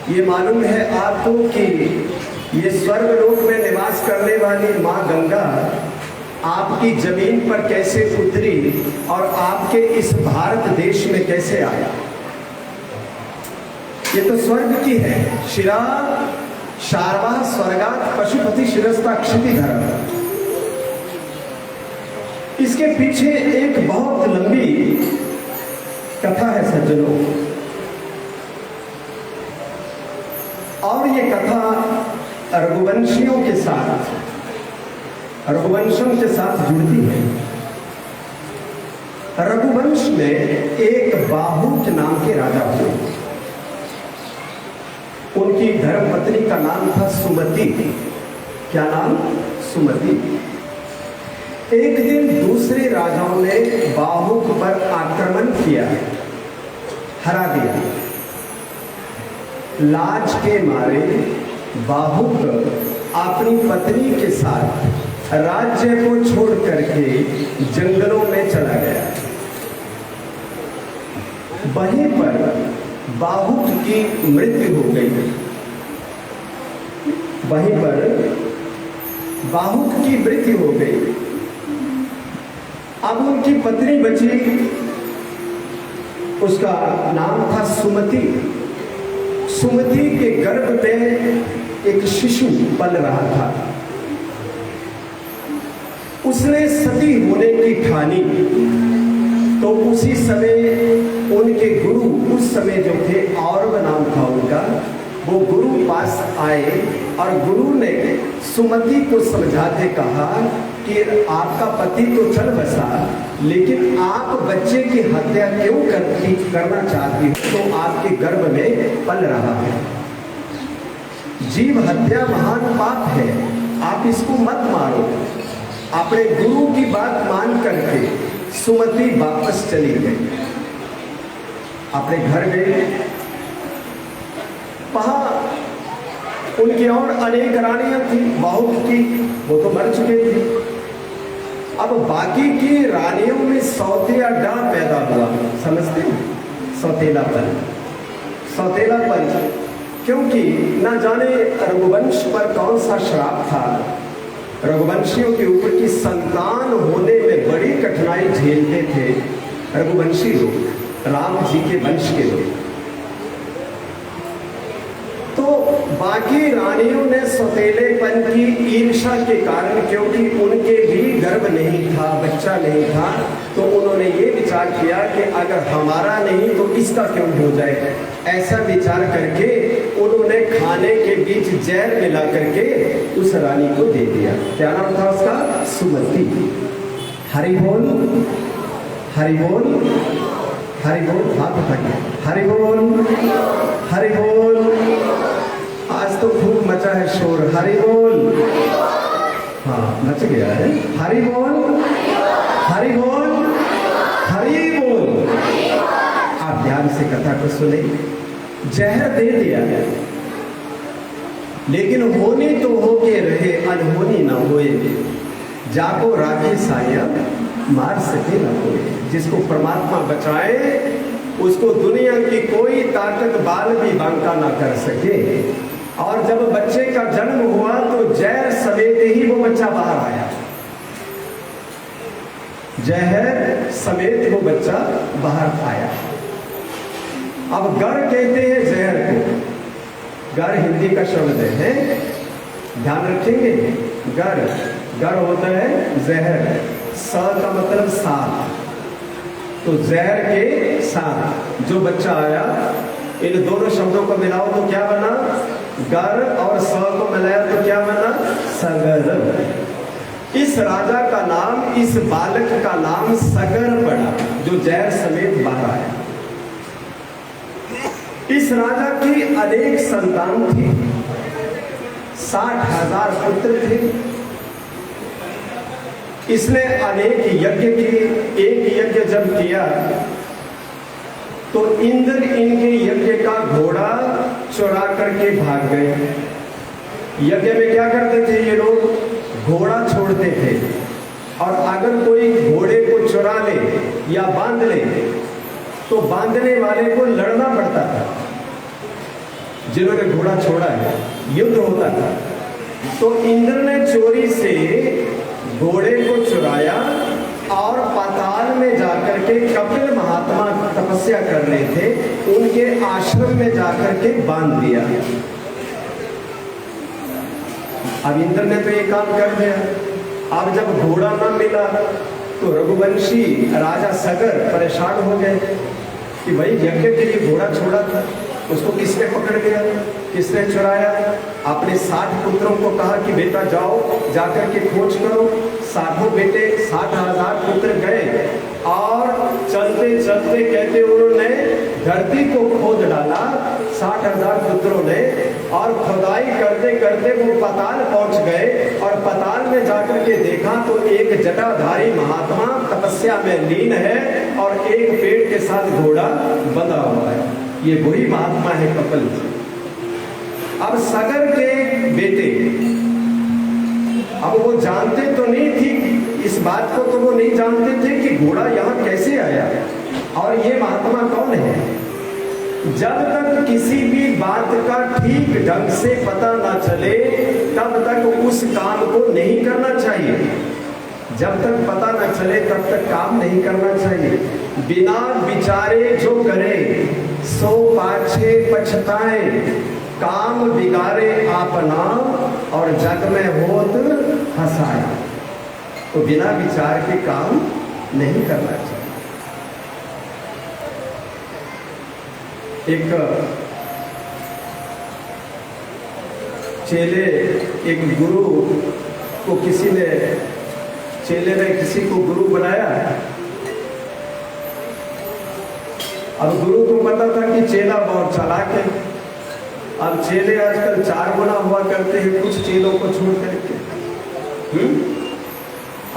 ये मालूम है आपको कि ये स्वर्ग लोक में निवास करने वाली माँ गंगा आपकी जमीन पर कैसे उतरी और आपके इस भारत देश में कैसे आया। ये तो स्वर्ग की है। शिरा शारवा स्वर्गात पशुपति शिरस्ता क्षितिधर। इसके पीछे एक बहुत लंबी कथा है सज्जनों, और ये कथा रघुवंशियों के साथ, रघुवंशों के साथ जुड़ती है। रघुवंश में एक बाहुक नाम के राजा हुए। उनकी धर्मपत्नी का नाम था सुमति। क्या नाम? सुमति। एक दिन दूसरे राजाओं ने बाहुक पर आक्रमण किया, हरा दिया। लाज के मारे बाहुक अपनी पत्नी के साथ राज्य को छोड़ करके जंगलों में चला गया। वहीं पर बाहुक की मृत्यु हो गई। वहीं पर बाहुक की मृत्यु हो गई। अब उनकी पत्नी बची, उसका नाम था सुमति। सुमति के गर्भ में एक शिशु पल रहा था। उसने सती होने की ठानी, तो उसी समय उनके गुरु, उस समय जो थे औरव नाम था उनका, वो गुरु पास आए और गुरु ने सुमति को समझाते कहा कि आपका पति तो चल बसा, लेकिन आप बच्चे की हत्या क्यों करना चाहती हो? तो आपके गर्भ में पल रहा है। जीव हत्या महान पाप है, आप इसको मत मारो। अपने गुरु की बात मान करके सुमति वापस चली गई, अपने घर गई। वहां उनकी और अनेक रानियां थी बाहुक की, वो तो मर चुके थे। अब बाकी की रानियों में सौतेला पैदा हुआ। समझते हैं? सौतेलापन। सौतेलापन क्योंकि ना जाने रघुवंश पर कौन सा श्राप था। रघुवंशियों के ऊपर की संतान होने में बड़ी कठिनाई झेलते थे रघुवंशी लोग, राम जी के वंश के लोग। तो बाकी रानियों ने सौतेलेपन की ईर्ष्या के कारण, क्योंकि उनके भी गर्भ नहीं था, बच्चा नहीं था, तो उन्होंने ये विचार किया कि अगर हमारा नहीं तो इसका क्यों हो जाए। ऐसा विचार करके उन्होंने खाने के बीच जहर मिला करके उस रानी को दे दिया। क्या नाम था उसका? सुमति। हरि बोल, हरि बोल, हरि बोल। हाथ उठाइए। हरि बोल, हरि बोल। आज तो खूब मचा है शोर। हरि बोल। हाँ, मच गया है। हरि बोल, हरि बोल, हरि बोल। आप ध्यान से कथा को सुने। जहर दे दिया, लेकिन होनी तो होके रहे, अनहोनी ना होए। जाको राखे साया मार सके ना कोई। जिसको परमात्मा बचाए उसको दुनिया की कोई ताकत बाल भी बांका ना कर सके। और जब बच्चे का जन्म हुआ तो जहर समेत ही वो बच्चा बाहर आया। जहर समेत वो बच्चा बाहर आया। अब गर कहते हैं जहर को। गर हिंदी का शब्द है, ध्यान रखेंगे। गर, गर होता है जहर। स का मतलब साथ, तो जहर के साथ जो बच्चा आया, इन दोनों शब्दों को मिलाओ तो क्या बना? गर। और स को मिलाया तो क्या बना? सगर। इस राजा का नाम, इस बालक का नाम सगर पड़ा, जो जहर समेत बाहर आया। इस राजा की अनेक संतान थी, 60,000 पुत्र थे। इसने अनेक यज्ञ किए। एक यज्ञ जब किया तो इंद्र इनके यज्ञ का घोड़ा चुरा करके भाग गए। यज्ञ में क्या करते थे ये लोग? घोड़ा छोड़ते थे, और अगर कोई घोड़े को चुरा ले या बांध ले तो बांधने वाले को लड़ना पड़ता था। जिन्होंने घोड़ा छोड़ा है, युद्ध होता था। तो इंद्र ने चोरी से घोड़े को चुराया और पाताल में जाकर के कपिल महात्मा तपस्या कर रहे थे, उनके आश्रम में जाकर के बांध दिया। अब इंद्र ने तो ये काम कर दिया। अब जब घोड़ा ना मिला तो रघुवंशी राजा सगर परेशान हो गए कि भाई यज्ञ के लिए घोड़ा छोड़ा था, उसको किसने पकड़ लिया, किसने चुराया। अपने 60 पुत्रों को कहा कि बेटा जाओ जाकर के खोज करो। 60 बेटे 60,000 पुत्र गए और चलते चलते कहते उन्होंने धरती को खोद डाला 60,000 पुत्रों ने, और खुदाई करते करते वो पाताल पहुंच गए और पाताल में जाकर के देखा तो एक जटाधारी महात्मा तपस्या में लीन है और एक पेड़ के साथ घोड़ा बंधा हुआ है। ये वही महात्मा है कपिल। अब सगर के बेटे, अब वो जानते तो नहीं थी इस बात को, तो वो नहीं जानते थे कि घोड़ा यहाँ कैसे आया और ये महात्मा कौन है। जब तक किसी भी बात का ठीक ढंग से पता ना चले तब तक उस काम को नहीं करना चाहिए। जब तक पता न चले तब तक काम नहीं करना चाहिए। बिना विचारे जो करे सो पाछे पछताए, काम बिगाड़े आपना और जग में होत हंसाए। तो बिना विचार के काम नहीं करना चाहिए। एक चेले, एक गुरु को किसी ने, चेले ने किसी को गुरु बनाया। अब गुरु को पता था कि चेला बहुत चालाक है। अब चेले आजकल 4 गुना हुआ करते हैं कुछ चेलों को छोड़ करके।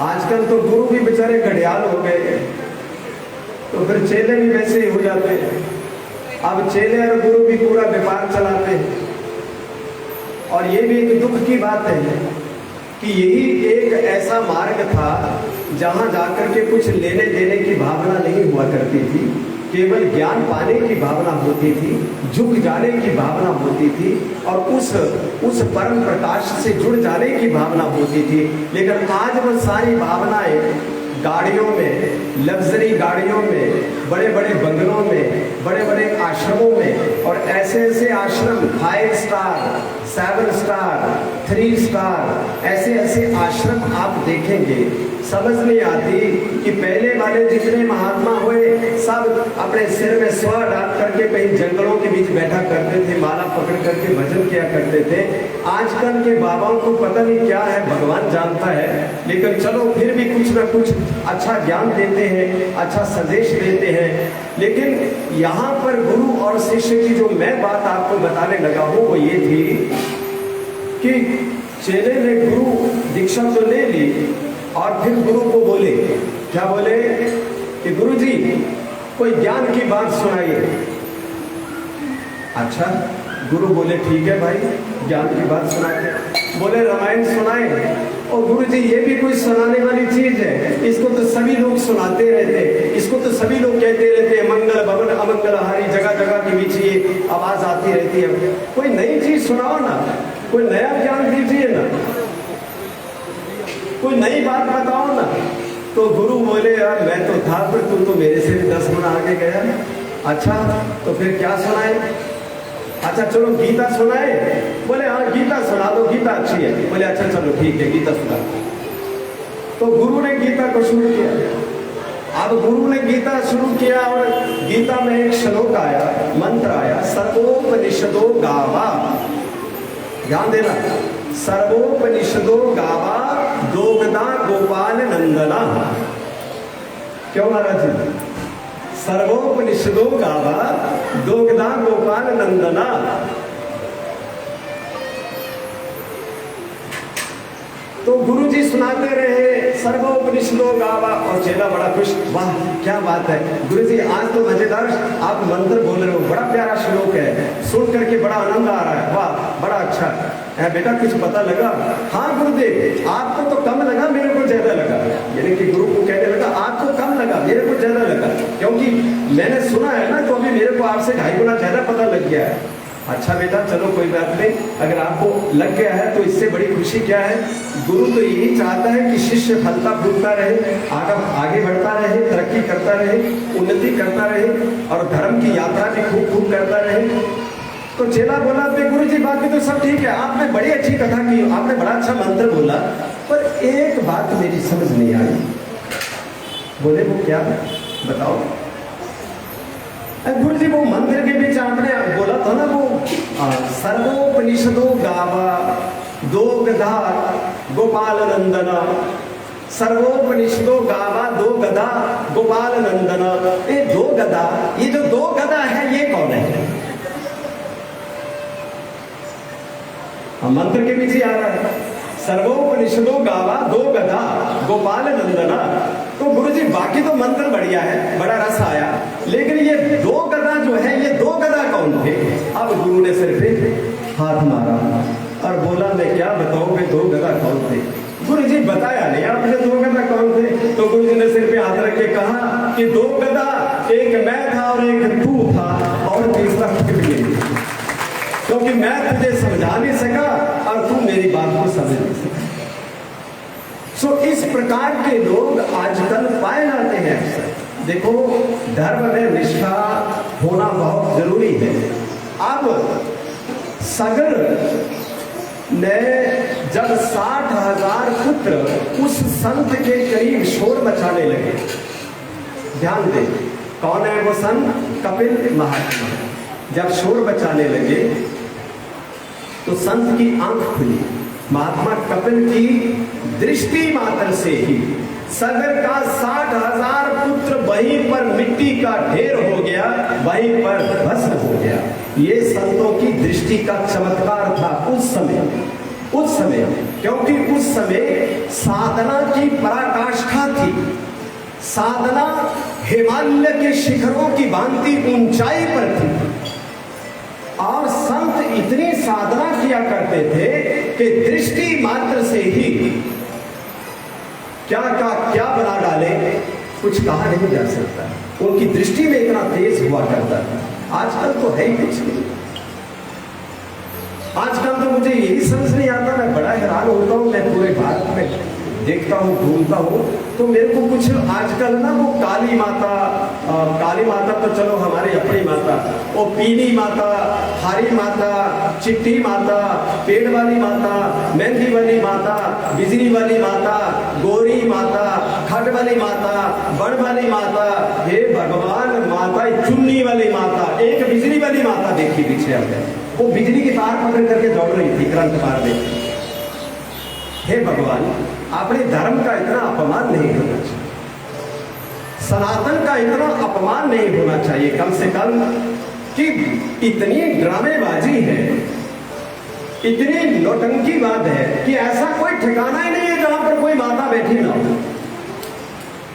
आजकल तो गुरु भी बेचारे घड़ियाल हो गए, तो फिर चेले भी वैसे ही हो जाते हैं। अब चेले और गुरु भी पूरा व्यापार चलाते हैं। और ये भी एक दुख की बात है कि यही एक ऐसा मार्ग था जहां जाकर के कुछ लेने देने की भावना नहीं हुआ करती थी, केवल ज्ञान पाने की भावना होती थी, झुक जाने की भावना होती थी और उस परम प्रकाश से जुड़ जाने की भावना होती थी। लेकिन आज वो सारी भावनाएं गाड़ियों में, लग्जरी गाड़ियों में, बड़े बड़े बंगलों में, बड़े बड़े आश्रमों में, और ऐसे ऐसे आश्रम 5 स्टार, 7 स्टार, 3 स्टार, ऐसे ऐसे आश्रम आप देखेंगे। समझ नहीं आती कि पहले वाले जितने महात्मा हुए सब अपने सिर में स्वर डाल करके कहीं जंगलों के बीच बैठा करते थे, माला पकड़ करके भजन किया करते थे। आजकल के बाबाओं को पता नहीं क्या है, भगवान जानता है, लेकिन चलो फिर भी कुछ ना कुछ अच्छा ज्ञान देते हैं, अच्छा संदेश देते हैं। लेकिन यहाँ पर गुरु और शिष्य की जो मैं बात आपको बताने लगा हूँ वो ये थी कि चेले ने गुरु दीक्षा तो ले ली और फिर गुरु को बोले, क्या बोले कि गुरु जी कोई ज्ञान की बात सुनाइए। अच्छा, गुरु बोले ठीक है भाई, ज्ञान की बात सुनाते। बोले रामायण सुनाए। और गुरु जी ये भी कोई सुनाने वाली चीज है, इसको तो सभी लोग सुनाते रहते, इसको तो सभी लोग कहते रहते हैं, मंगल भवन अमंगल हारी, जगह जगह के बीच ये आवाज आती रहती है। कोई नई चीज सुनाओ ना, कोई नया ज्ञान दीजिए ना, कोई नई बात बताओ ना। तो गुरु बोले यार मैं तो था, पर तू तो मेरे से भी 10 गुना आगे गया। अच्छा तो फिर क्या सुनाए? अच्छा चलो गीता सुनाए। बोले हाँ गीता सुना दो, गीता अच्छी है। बोले अच्छा चलो ठीक है गीता सुना। तो गुरु ने गीता को शुरू किया। अब गुरु ने गीता शुरू किया और गीता में एक श्लोक आया, मंत्र आया, सर्वोपनिषदो गावा। ध्यान देना, सर्वोपनिषदो गावा दोगदा गोपाल नंदना। क्यों महाराज जी? सर्वोपनिषदो गावा दोगदा गोपाल नंदना। तो गुरुजी सुनाते रहे सर्वोपनिषदो गावा और चेला बड़ा खुश, वाह क्या बात है गुरुजी, आज तो मजेदार आप मंत्र बोल रहे हो, बड़ा प्यारा श्लोक है, सुन करके बड़ा आनंद आ रहा है, वाह बड़ा अच्छा है बेटा, कुछ पता लगा? हाँ गुरुदेव आपको तो कम लगा, मेरे को ज्यादा लगा। यानी कि गुरु को कहने लगा आपको कम लगा, मेरे को ज्यादा लगा, क्योंकि मैंने सुना है ना, तो अभी मेरे को आपसे 2.5 गुना ज्यादा पता लग गया है। अच्छा बेटा चलो कोई बात नहीं, अगर आपको लग गया है तो इससे बड़ी खुशी क्या है। गुरु तो यही चाहता है कि शिष्य फलता फूलता रहे, आगे बढ़ता रहे, तरक्की करता रहे, उन्नति करता रहे और धर्म की यात्रा भी खूब खूब करता रहे। तो चेला बोला गुरु जी बाकी तो सब ठीक है, आपने बड़ी अच्छी कथा की, आपने बड़ा अच्छा मंत्र बोला, पर एक बात मेरी समझ नहीं आई। बोले वो क्या, बताओ। गुरु जी वो मंदिर के बीच आपने बोला था ना, वो सर्वोपनिषदो गावा दो गधा गोपाल नंदन, सर्वोपनिषदो गावा दो गधा गोपाल नंदन। ये दो गधा, ये जो दो गधा है ये कौन है? मंत्र के पीछे आ रहा है सर्वोपनिषदो गावा दो गधा गोपाल नंदना। तो गुरुजी बाकी तो मंत्र बढ़िया है, बड़ा रस आया, लेकिन ये दो गधा जो है, ये दो गधा कौन थे? अब गुरु ने सिर पे हाथ मारा और बोला मैं क्या बताऊं कि दो गधा कौन थे। गुरुजी बताया नहीं आपने दो गधा कौन थे। तो गुरुजी ने सिर पे हाथ रख के कहा कि दो गधा, एक मैं था और एक तू था और तीसरा फिर नहीं, क्योंकि मैं तुझे समझा नहीं सका और तू मेरी बात को समझ नहीं सका। सो इस प्रकार के लोग आजकल पाए जाते हैं अक्सर। देखो धर्म में निष्ठा होना बहुत जरूरी है। अब सगर ने जब 60,000 पुत्र उस संत के करीब शोर मचाने लगे, ध्यान दें कौन है वो संत? कपिल महात्मा। जब शोर मचाने लगे तो संत की आंख खुली। महात्मा कपिल की दृष्टि मात्र से ही सगर का 60,000 पुत्र वहीं पर मिट्टी का ढेर हो गया, वहीं पर भस्म हो गया। ये संतों की दृष्टि का चमत्कार था उस समय, क्योंकि उस समय साधना की पराकाष्ठा थी। साधना हिमालय के शिखरों की भांति ऊंचाई पर थी और संत इतनी साधना किया करते थे कि दृष्टि मात्र से ही क्या बना डाले कुछ कहा नहीं जा सकता। उनकी दृष्टि में इतना तेज हुआ करता था। आजकल तो है ही कुछ नहीं। आजकल तो मुझे यही समझ नहीं आता, मैं बड़ा हैरान होता हूँ। मैं पूरे भारत में देखता हूँ, घूमता हूँ, तो मेरे को कुछ आजकल ना वो काली माता तो चलो हमारी अपनी माता, वो पीली माता, हरी माता, चिट्ठी माता, पेड़ वाली माता, मेहंदी वाली माता, बिजली वाली माता, गोरी माता, खट वाली माता, बड़ वाली माता, हे भगवान माता, चुन्नी वाली माता, एक बिजली वाली माता देखी पीछे आ गया, वो बिजली की तार पकड़ करके दौड़ रही थी करंट मार दे। हे भगवान, अपने धर्म का इतना अपमान नहीं होना चाहिए, सनातन का इतना अपमान नहीं होना चाहिए। कम से कम कि इतनी ड्रामेबाजी है, इतनी नौटंकी बात है कि ऐसा कोई ठिकाना ही नहीं है जहां पर कोई माता बैठी ना हो।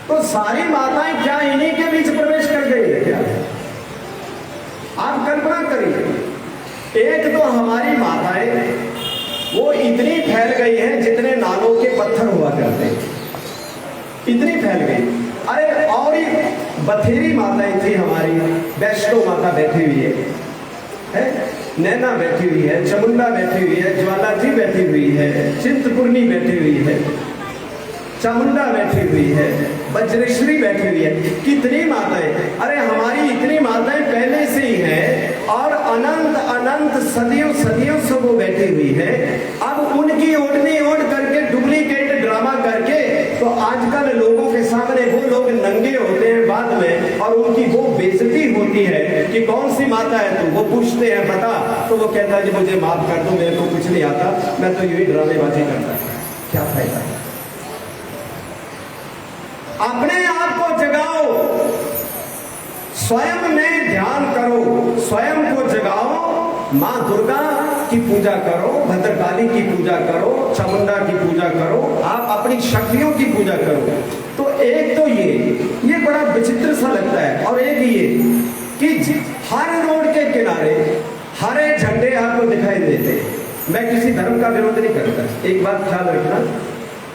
तो सारी माताएं क्या इन्हीं के बीच प्रवेश कर गई है क्या? आप कल्पना करिए, एक तो हमारी माताएं वो इतनी फैल गई है जितने नालों के पत्थर हुआ करते, इतनी फैल गई। अरे और ही बथेरी माताएं थी हमारी, वैष्णो माता बैठी हुई है, नैना बैठी हुई है, चामुंडा बैठी हुई है, ज्वाला जी बैठी हुई है, चिंतपूर्णी बैठी हुई है, चामुंडा बैठी हुई है, वज्रेश्वरी बैठी हुई है, कितनी माताएं। अरे हमारी इतनी माताएं पहले से ही हैं और अनंत अनंत सदियों सदियों से वो बैठी हुई है। अब उनकी ओढ़नी ओढ़ करके डुप्लीकेट ड्रामा करके तो आजकल लोगों के सामने वो लोग नंगे होते हैं बाद में और उनकी वो बेइज्जती होती है कि कौन सी माता है तू, वो पूछते हैं बता, तो वो कहता है जी मुझे माफ कर दो, मेरे को कुछ नहीं आता, मैं तो यही ड्रामेबाजी करता। क्या फायदा है? अपने आप को जगाओ, स्वयं में ध्यान करो, स्वयं को जगाओ, माँ दुर्गा की पूजा करो, भद्रकाली की पूजा करो, चामुंडा की पूजा करो, आप अपनी शक्तियों की पूजा करो। तो एक तो ये बड़ा विचित्र सा लगता है, और एक ये कि हर रोड के किनारे हरे झंडे आपको दिखाई देते। मैं किसी धर्म का विरोध नहीं करता, एक बात ख्याल रखना,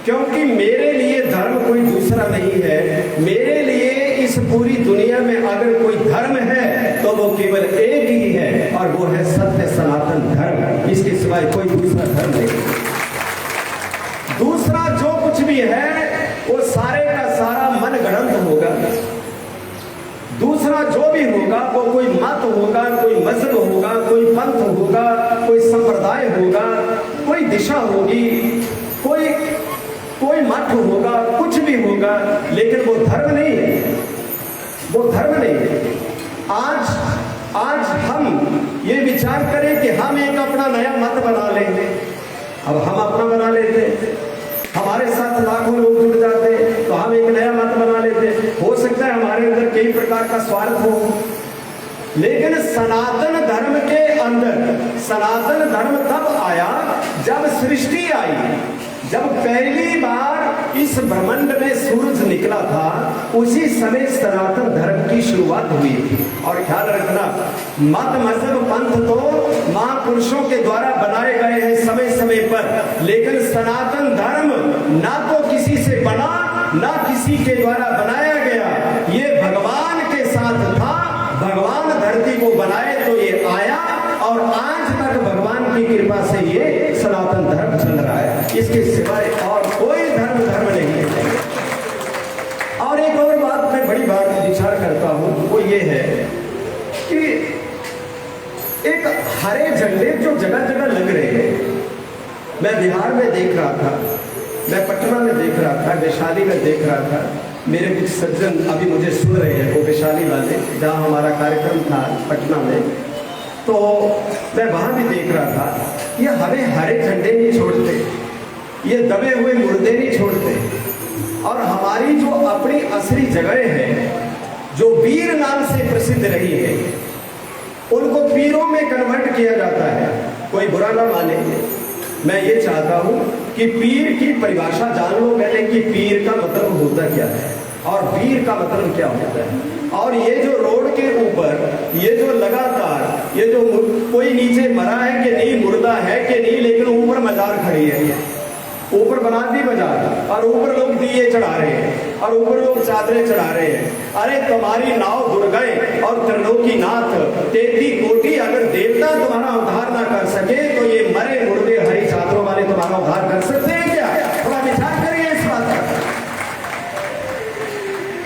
क्योंकि मेरे लिए धर्म कोई दूसरा नहीं है। मेरे लिए इस पूरी दुनिया में अगर कोई धर्म है तो वो केवल एक ही है, और वो है सत्य सनातन धर्म। इसके सिवाय कोई दूसरा धर्म नहीं। दूसरा जो कुछ भी है वो सारे का सारा मन गढ़ंत होगा। दूसरा जो भी होगा वो कोई मत होगा, कोई मजहब होगा, कोई पंथ होगा, कोई संप्रदाय होगा, कोई दिशा होगी, कोई मठ होगा, कुछ भी होगा, लेकिन वो धर्म नहीं है। वो धर्म नहीं है। आज हम ये विचार करें कि हम एक अपना नया मत बना लेंगे। अब हम अपना बना लेते, हमारे साथ लाखों लोग जुड़ जाते तो हम एक नया मत बना लेते। हो सकता है हमारे अंदर कई प्रकार का स्वार्थ हो, लेकिन सनातन धर्म के अंदर, सनातन धर्म तब आया जब सृष्टि आई। जब पहली बार इस ब्रह्मांड में सूरज निकला था, उसी समय सनातन धर्म की शुरुआत हुई थी। और ख्याल रखना, मत मजहब पंथ तो महापुरुषों के द्वारा बनाए गए हैं समय समय पर, लेकिन सनातन धर्म ना तो किसी से बना, ना किसी के द्वारा बनाया गया। ये भगवान के साथ था। भगवान धरती को बनाए तो ये आया, और आज तक भगवान की कृपा से ये सनातन धर्म चल रहा है। इसके सिवाय और कोई धर्म नहीं है। और एक और बात, मैं बड़ी बात विचार करता हूं, वो ये है कि एक हरे झंडे जो जगह जगह लग रहे हैं, मैं बिहार में देख रहा था, मैं पटना में देख रहा था, वैशाली में देख रहा था। मेरे कुछ सज्जन अभी मुझे सुन रहे हैं, वो वैशाली वाले, जहाँ हमारा कार्यक्रम था पटना में, तो मैं वहां भी देख रहा था। ये हरे झंडे नहीं छोड़ते, ये दबे हुए मुर्दे नहीं छोड़ते, और हमारी जो अपनी असली जगह है, जो वीर नाम से प्रसिद्ध रही है, उनको पीरों में कन्वर्ट किया जाता है। कोई बुरा ना माने, मैं ये चाहता हूं कि पीर की परिभाषा जान लो पहले कि पीर का मतलब होता क्या है और वीर का मतलब क्या होता है। और ये जो रोड के ऊपर ये जो लगातार ये जो कोई नीचे मरा है कि नहीं, मुर्दा है कि नहीं, लेकिन ऊपर मजार खड़ी है, ऊपर बना दी बाजार, और ऊपर लोग दिए चढ़ा रहे हैं, और ऊपर लोग चादरें चढ़ा रहे हैं। अरे तुम्हारी नाव जुड़ गए और त्रिलोकीनाथ 33 कोटि अगर देवता तुम्हारा उद्धार ना कर सके तो ये मरे मुर्दे हरी चादरों वाले तुम्हारा उद्धार कर सकते हैं क्या? थोड़ा विचार करिए इस बात का।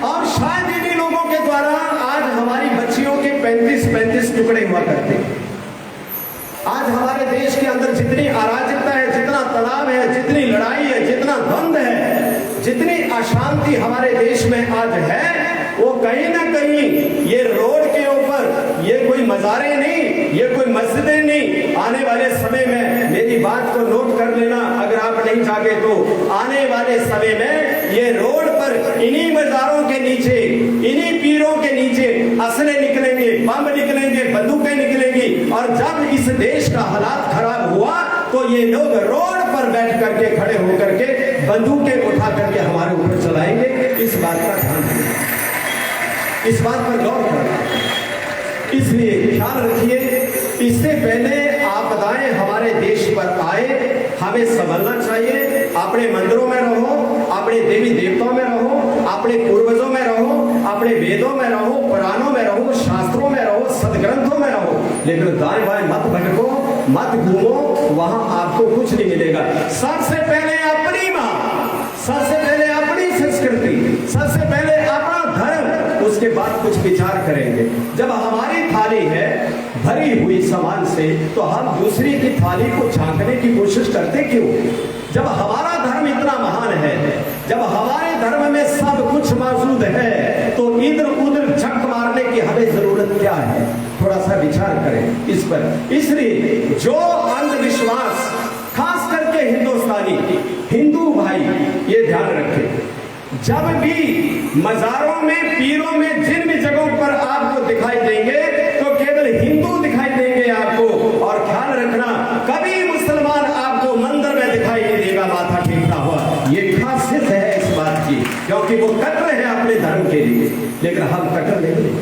और शायद इन्हीं लोगों के द्वारा आज हमारी बच्चियों के 35 टुकड़े हुआ करते हैं। आज हमारे देश के अंदर जितनी अराजकता है, जितना तनाव है, जितनी लड़ाई है, जितना द्वंद है, जितनी अशांति हमारे देश में आज है, वो कहीं ना कहीं ये रोड के ऊपर ये कोई मज़ारें नहीं, ये कोई मस्जिदें नहीं। आने वाले समय में मेरी बात को नोट कर लेना, अगर आप नहीं जागे तो आने वाले समय में ये रोड पर इन्हीं मज़ारों के नीचे, इन्हीं पीरों के नीचे असले निकलेंगे, बम निकलेंगे, बंदूकें निकलेंगी। और जब इस देश का हालात खराब हुआ तो ये लोग रोड पर बैठ करके, खड़े होकर के बंदूकें उठा करके हमारे ऊपर चलाएंगे। इस बात का ध्यान रखिए, इस बात पर गौर करें। इसलिए ख्याल रखिए, इससे पहले आपदाएं हमारे देश पर आए, हमें संभलना चाहिए। अपने मंदिरों में रहो, अपने देवी देवताओं में रहो, अपने पूर्वजों में रहो, अपने वेदों में रहो, पुराणों में रहो, शास्त्रों में रहो, सदग्रंथों में रहो, लेकिन दाएं बाएं मत भटको, मत घूमो, वहां आपको कुछ नहीं मिलेगा। सबसे पहले अपनी मां, सबसे पहले अपनी संस्कृति, सबसे पहले अपना धर्म, उसके बाद कुछ विचार करेंगे। जब हमारी थाली है भरी हुई सामान से, तो हम दूसरी की थाली को झांकने की कोशिश करते क्यों? जब हमारा धर्म इतना महान है, जब हमारे धर्म में सब कुछ मौजूद है, तो इधर उधर झक मारने की हमें जरूरत क्या है? थोड़ा सा विचार करें इस पर। इसलिए जो अंधविश्वास, खास करके हिंदुस्तानी हिंदू भाई ये ध्यान रखें, जब भी मजारों में, पीरों में, जिन भी जगहों पर आपको दिखाई देंगे तो केवल हिंदू दिखाई देंगे आपको। और ख्याल रखना, कभी मुसलमान आपको मंदिर में दिखाई नहीं देगा माथा टेकता हुआ। ये खासियत है इस बात की, क्योंकि वो कट्टर है अपने धर्म के लिए, लेकिन हम कट्टर नहीं।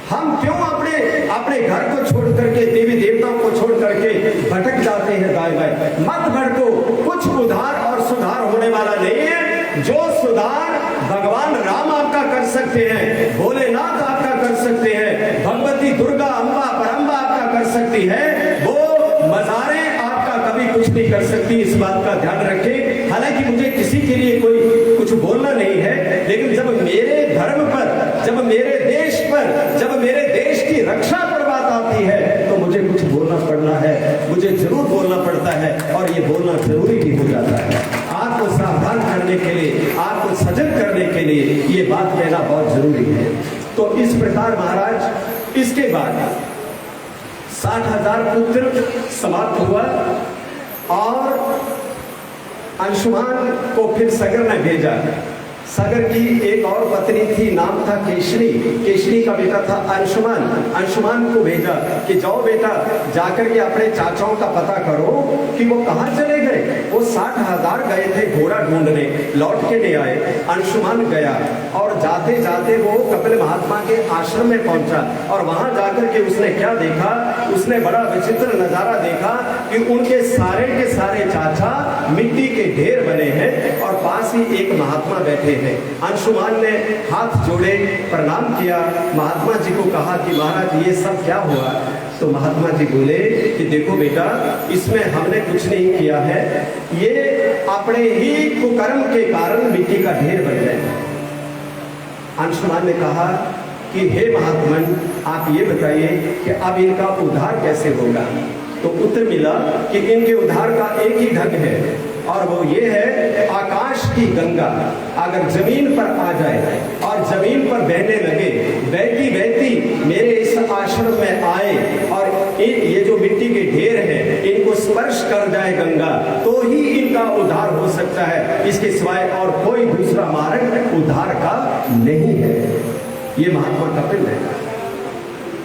हम क्यों अपने घर को छोड़ करके, देवी देवताओं को छोड़ करके भटक जाते हैं दाएं बाएं? मत भटको, कुछ उधार और सुधार होने वाला नहीं है। जो सुधार भगवान राम आपका कर सकते मज़ारें आपका कभी कुछ नहीं कर सकती, इस बात का ध्यान रखें। हालांकि मुझे किसी के लिए कोई कुछ बोलना नहीं है, लेकिन जब मेरे धर्म पर, जब मेरे देश पर, जब मेरे देश की रक्षा पर बात आती है तो मुझे कुछ बोलना पड़ना है, मुझे जरूर बोलना पड़ता है, और ये बोलना जरूरी भी हो जाता है। आपको सावधान करने के लिए, आपको सजग करने के लिए ये बात कहना बहुत जरूरी है। तो इस प्रकार महाराज, इसके बाद 60,000 पुत्र समाप्त हुआ, और अंशुमान को फिर सगर ने भेजा। सगर की एक और पत्नी थी, नाम था केशरी। केशरी का बेटा था अंशुमान। अंशुमान को भेजा कि जाओ बेटा, जाकर के अपने चाचाओं का पता करो कि वो कहाँ चले गए। वो 60,000 गए थे घोड़ा ढूंढने, लौट के ले आए। अंशुमान गया और जाते जाते वो कपिल महात्मा के आश्रम में पहुंचा, और वहां जाकर के उसने क्या देखा, उसने बड़ा विचित्र नजारा देखा कि उनके सारे के सारे चाचा मिट्टी के ढेर बने हैं, और पास ही एक महात्मा बैठे हैं। अंशुमान ने हाथ जोड़े, प्रणाम किया, महात्मा जी को कहा कि महाराज ये सब क्या हुआ। तो महात्मा जी बोले कि देखो बेटा, इसमें हमने कुछ नहीं किया है, ये अपने ही कुकर्म के कारण मिट्टी का ढेर बन गए। अंशुमान ने कहा कि हे महात्मन, आप ये बताइए कि अब इनका उद्धार कैसे होगा। तो उत्तर मिला कि इनके उद्धार का एक ही ढंग है, और वो ये है, आकाश की गंगा अगर जमीन पर आ जाए और जमीन पर बहने लगे, बहती बहती मेरे इस आश्रम में आए, और ये जो मिट्टी के ढेर हैं इनको स्पर्श कर जाए गंगा, तो ही इनका उद्धार हो सकता है। इसके सिवाय और कोई दूसरा मार्ग उद्धार का नहीं है। ये महात्मा कपिल है।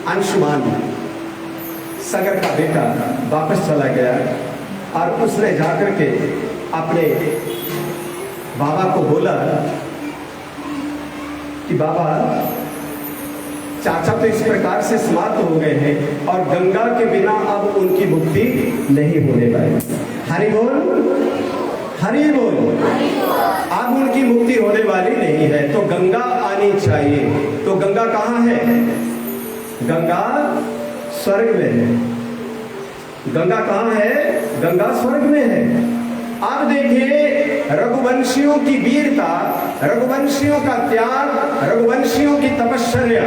अंशुमान सगर का बेटा वापस चला गया, और उसने जाकर के अपने बाबा को बोला कि बाबा, चाचा तो इस प्रकार से समाप्त हो गए हैं, और गंगा के बिना अब उनकी मुक्ति नहीं होने वाली। हरि बोल, हरि बोल। अब उनकी मुक्ति होने वाली नहीं है, तो गंगा आनी चाहिए। तो गंगा कहाँ है? गंगा स्वर्ग में है। गंगा कहाँ है? गंगा स्वर्ग में है। अब देखिए, रघुवंशियों की वीरता, रघुवंशियों का त्याग, रघुवंशियों की तपश्चर्या,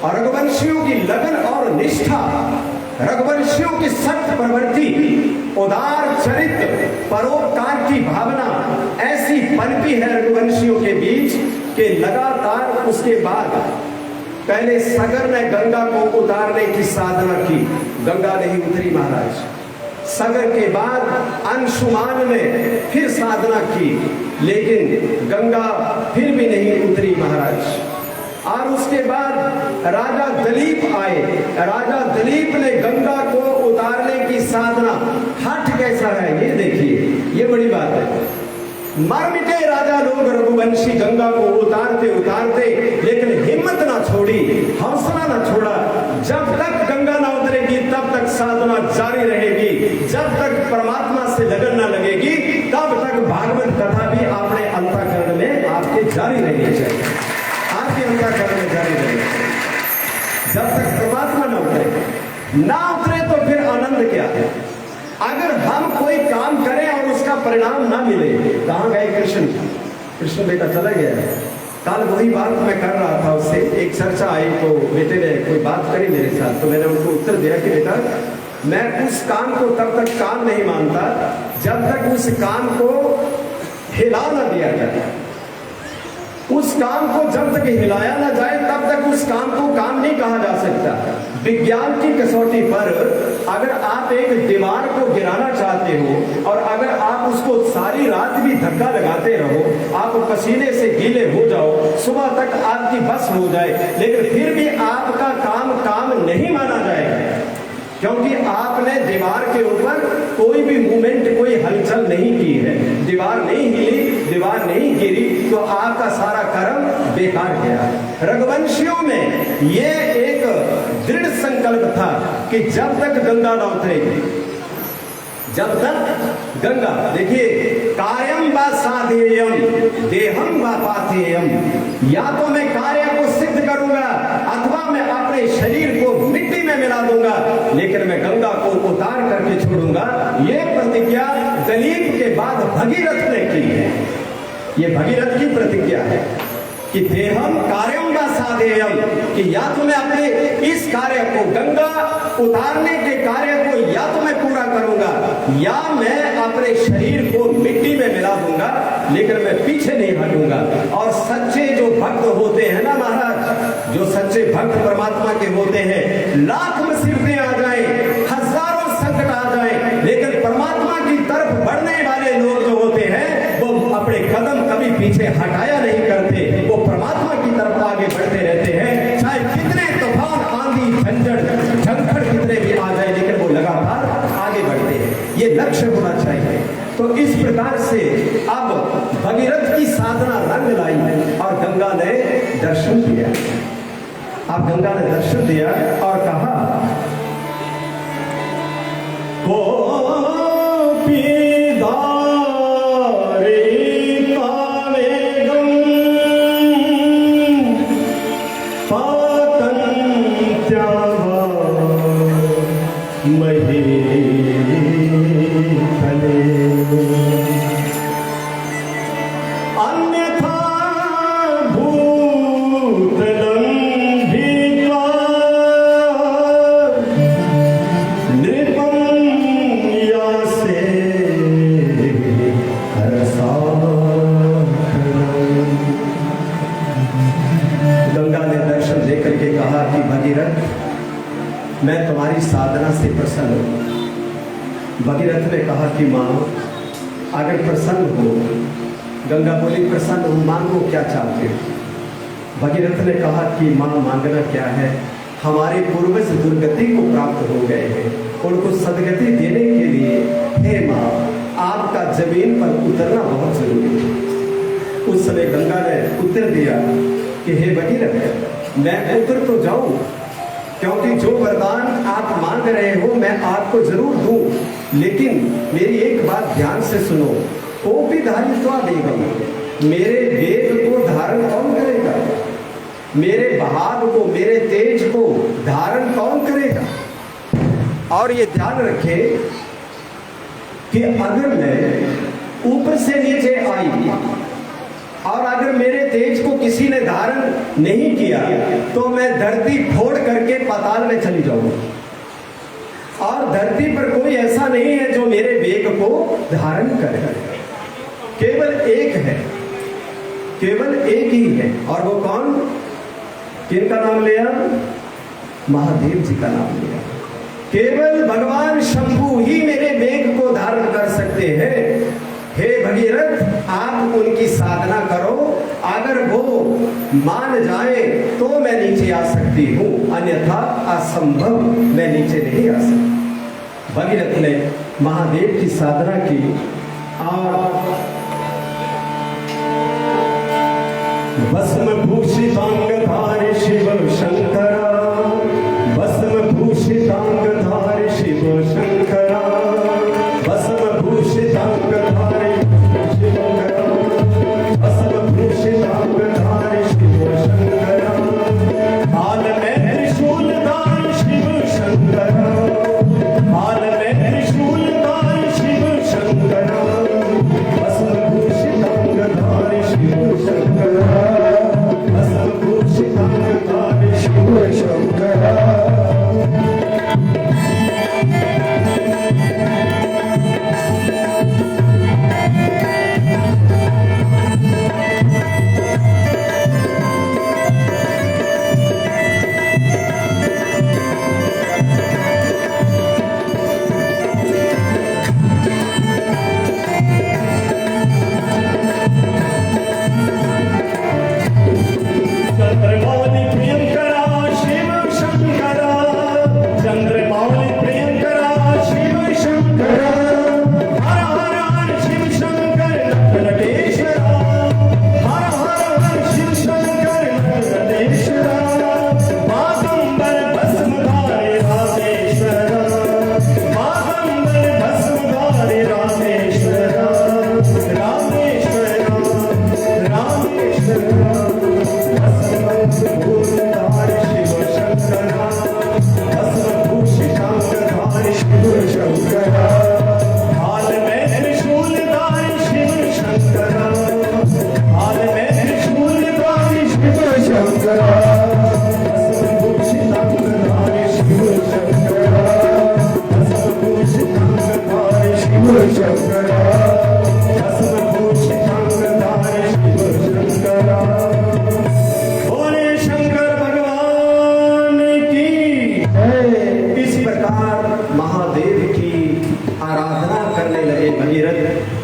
और रघुवंशियों की लगन और निष्ठा, रघुवंशियों की सत्य प्रवृत्ति, उदार चरित्र, परोपकार की भावना ऐसी पनपी है रघुवंशियों के बीच कि लगातार उसके बाद पहले सगर ने गंगा को उतारने की साधना की, गंगा नहीं उतरी महाराज। सगर के बाद अंशुमान ने फिर साधना की, लेकिन गंगा फिर भी नहीं उतरी महाराज। और उसके बाद राजा दलीप आए। राजा दलीप ने गंगा को उतारने की साधना, हठ कैसा है ये देखिए, ये बड़ी बात है। मर मिटे राजा लोग रघुवंशी गंगा को उतारते उतारते, लेकिन हिम्मत ना छोड़ी, हौसला ना छोड़ा। जब तक गंगा ना उतरेगी तब तक साधना जारी रहेगी, जब तक परमात्मा से लगन ना लगेगी तब तक भागवत कथा भी अपने अंतःकरण में आपके जारी रहनी चाहिए, आपके अंतःकरण में जारी रहनी चाहिए। जब तक परमात्मा ना उतरे तो फिर आनंद क्या है। अगर हम कोई काम करें और उसका परिणाम ना मिले, कहाँ गए कृष्ण? कृष्ण बेटा चला गया। कल वही बात मैं कर रहा था उससे, एक चर्चा आई तो बेटे ने कोई बात करी मेरे साथ, तो मैंने उनको उत्तर दिया कि बेटा, मैं उस काम को तब तक काम नहीं मानता जब तक उस काम को हिला ना दिया जाए। उस काम को जब तक हिलाया ना जाए तब तक उस काम को काम नहीं कहा जा सकता। विज्ञान की कसौटी पर अगर आप एक दीवार को गिराना चाहते हो और अगर आप उसको सारी रात भी धक्का लगाते रहो, आप पसीने से गीले हो जाओ, सुबह तक आपकी बस हो जाए, लेकिन फिर भी आपका काम नहीं माना जाएगा, क्योंकि आपने दीवार के ऊपर कोई भी मूवमेंट, कोई हलचल नहीं की है। दीवार नहीं हिली, दीवार नहीं गिरी, तो आपका सारा कर्म बेकार गया। रघुवंशियों में ये एक दृढ़ संकल्प था कि जब तक गंगा न उतरेगी, जब तक गंगा, देखिए, कार्यम व साधेयम देहम व पाथेयम, या तो मैं कार्य को सिद्ध करूंगा अथवा मैं अपने शरीर को मिट्टी में मिला दूंगा, लेकिन मैं गंगा को उतार करके छोड़ूंगा। ये प्रतिज्ञा दिलीप के बाद भगीरथ ने की है। ये भगीरथ की प्रतिज्ञा है कि देहम कार्यम व साधेयम, कि या तो मैं अपने इस कार्य को, गंगा उतारने के कार्य को या तो मैं पूरा करूंगा, या मैं अपने शरीर को मिट्टी में मिला दूंगा, लेकिन मैं पीछे नहीं हटूंगा। और सच्चे जो भक्त होते हैं ना महाराज, जो सच्चे भक्त परमात्मा के होते हैं, लाख मुसीबतें आ जाए, हजारों संकट आ जाए, लेकिन परमात्मा की तरफ बढ़ने वाले लोग जो होते हैं वो अपने कदम कभी पीछे हटाया नहीं करते। वो परमात्मा की तरफ आगे बढ़ते रहते हैं, चाहे कितने तूफान, आंधी, झंझट, झंखड़ कितने भी आ जाए, लेकिन वो लगातार आगे बढ़ते हैं। ये लक्ष्य होना चाहिए। तो इस प्रकार से अब भगीरथ की साधना रंग लाई और गंगा ने दर्शन दिया। अब गंगा ने दर्शन दिया और कहा, मैं तुम्हारी साधना से प्रसन्न हूं। भगीरथ ने कहा कि मां, अगर प्रसन्न हो, गंगा बोली प्रसन्न हो, मांगो क्या चाहते हो। भगीरथ ने कहा कि मां, मांगना क्या है, हमारे पूर्वज दुर्गति को प्राप्त हो गए हैं, उनको सदगति देने के लिए हे मां, आपका जमीन पर उतरना बहुत जरूरी है। उस समय गंगा ने उत्तर दिया कि हे भगीरथ, मैं उतर तो जाऊं, क्योंकि जो वरदान आप मांग रहे हो मैं आपको जरूर दूं, लेकिन मेरी एक बात ध्यान से सुनो। कोपी धारित्वा देगा, मेरे वेग को धारण कौन करेगा, मेरे बहाव को, मेरे तेज को धारण कौन करेगा। और ये ध्यान रखे कि अगर मैं ऊपर से नीचे आई और अगर मेरे तेज को किसी ने धारण नहीं किया तो मैं धरती फोड़ करके पाताल में चली जाऊंगी। और धरती पर कोई ऐसा नहीं है जो मेरे वेग को धारण करे, केवल एक है, केवल एक ही है। और वो कौन, किनका नाम लिया, महादेव जी का नाम लिया। केवल भगवान शंभु ही मेरे वेग को धारण कर सकते हैं। हे भगीरथ, आप उनकी साधना करो, अगर वो मान जाए तो मैं नीचे आ सकती हूं, अन्यथा असंभव, मैं नीचे नहीं आ सकती। भगीरथ ने महादेव की साधना की और भस्म भूषितांगधारी शिव शंकरा, भस्म भूषितांगधारी शिव शंकरा, भस्म भूषितांगधारी शिव शंकरा, भस्म भूषितांगधारी शिव शंकरा, हाल में त्रिशूलधारी शिव शंकरा, हाल में त्रिशूलधारी शिव शंकरा, भस्म भूषितांगधारी शिव शंकरा, भस्म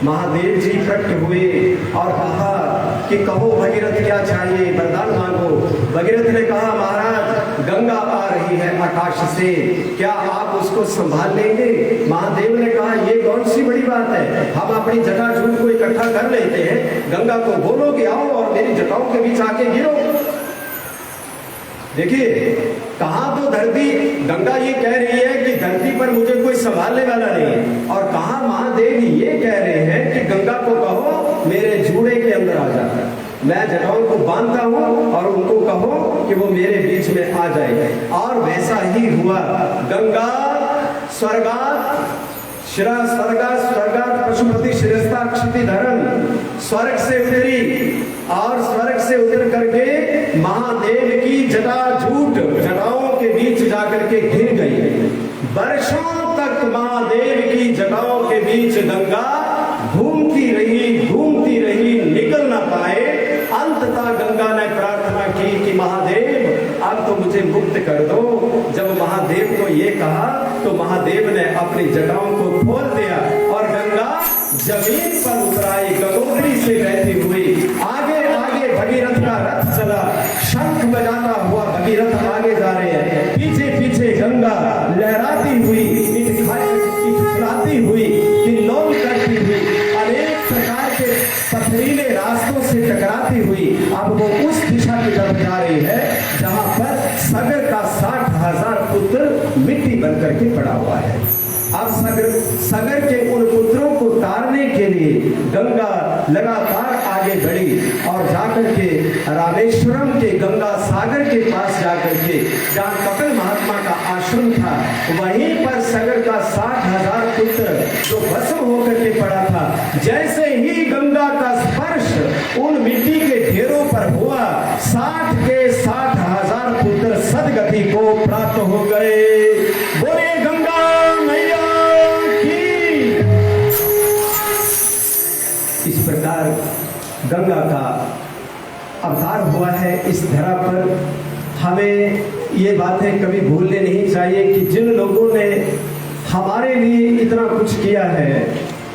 महादेव जी प्रकट हुए और कहा कि कहो भगीरथ क्या चाहिए, वरदान मांगो। भगीरथ ने कहा महाराज गंगा आ रही है आकाश से, क्या आप उसको संभाल लेंगे? महादेव ने कहा ये कौन सी बड़ी बात है, हम अपनी जटाजूट को इकट्ठा कर लेते हैं, गंगा को बोलो कि आओ और मेरी जटाओं के बीच आके गिरो। देखिए कहां तो धरती, गंगा ये कह रही है कि धरती पर मुझे कोई संभालने वाला नहीं है, और कहां महादेव ये कह रहे हैं कि गंगा को कहो मेरे जूड़े के अंदर आ जाकर, मैं जटाओं को बांधता हूं और उनको कहो कि वो मेरे बीच में आ जाए। और वैसा ही हुआ। गंगा स्वर्गात पशुपति शिरस्ता क्षति धरन, स्वर्ग से उतरी और स्वर्ग से उतर करके महादेव की जटाओं के बीच जाकर के घिर गई। वर्षों तक महादेव की जटाओं के बीच गंगा घूमती रही, निकल ना पाए। अंततः गंगा ने प्रार्थना की कि महादेव अब तो मुझे मुक्त कर दो। जब महादेव को ये कहा तो महादेव ने अपनी जटाओं को खोल दिया और गंगा जमीन पर उतराई, गंगोत्री से बहती हुई। आगे आगे भगीरथ का रथ चला, शंख बजाता हुआ भगीरथ आगे जा रहे हैं, पीछे पीछे गंगा लहराती हुई, इटखलाती हुई, किल्लोल करती हुई, अनेक प्रकार के पथरीले रास्तों से टकराती हुई अब वो उस दिशा की तरफ जा रही है जहां पर सगर का 60,000 पुत्र मिट्टी बनकर के पड़ा हुआ है। अब सगर के उन पुत्रों को तारने के लिए गंगा लगातार आगे बढ़ी और जाकर के रामेश्वरम के गंगा सागर के पास जाकर के जहाँ कपिल महात्मा का आश्रम था, वहीं पर सगर का 60,000 पुत्र जो भस्म होकर के पड़ा था, जैसे ही गंगा का स्पर्श उन मिट्टी के ढेरों पर हुआ, 60 के 60,000 पुत्र सदगति को प्राप्त हो गए। बोले गंगा मैया की। इस प्रकार गंगा का अवतार हुआ है इस धरा पर। हमें ये बातें कभी भूलने नहीं चाहिए कि जिन लोगों ने हमारे लिए इतना कुछ किया है,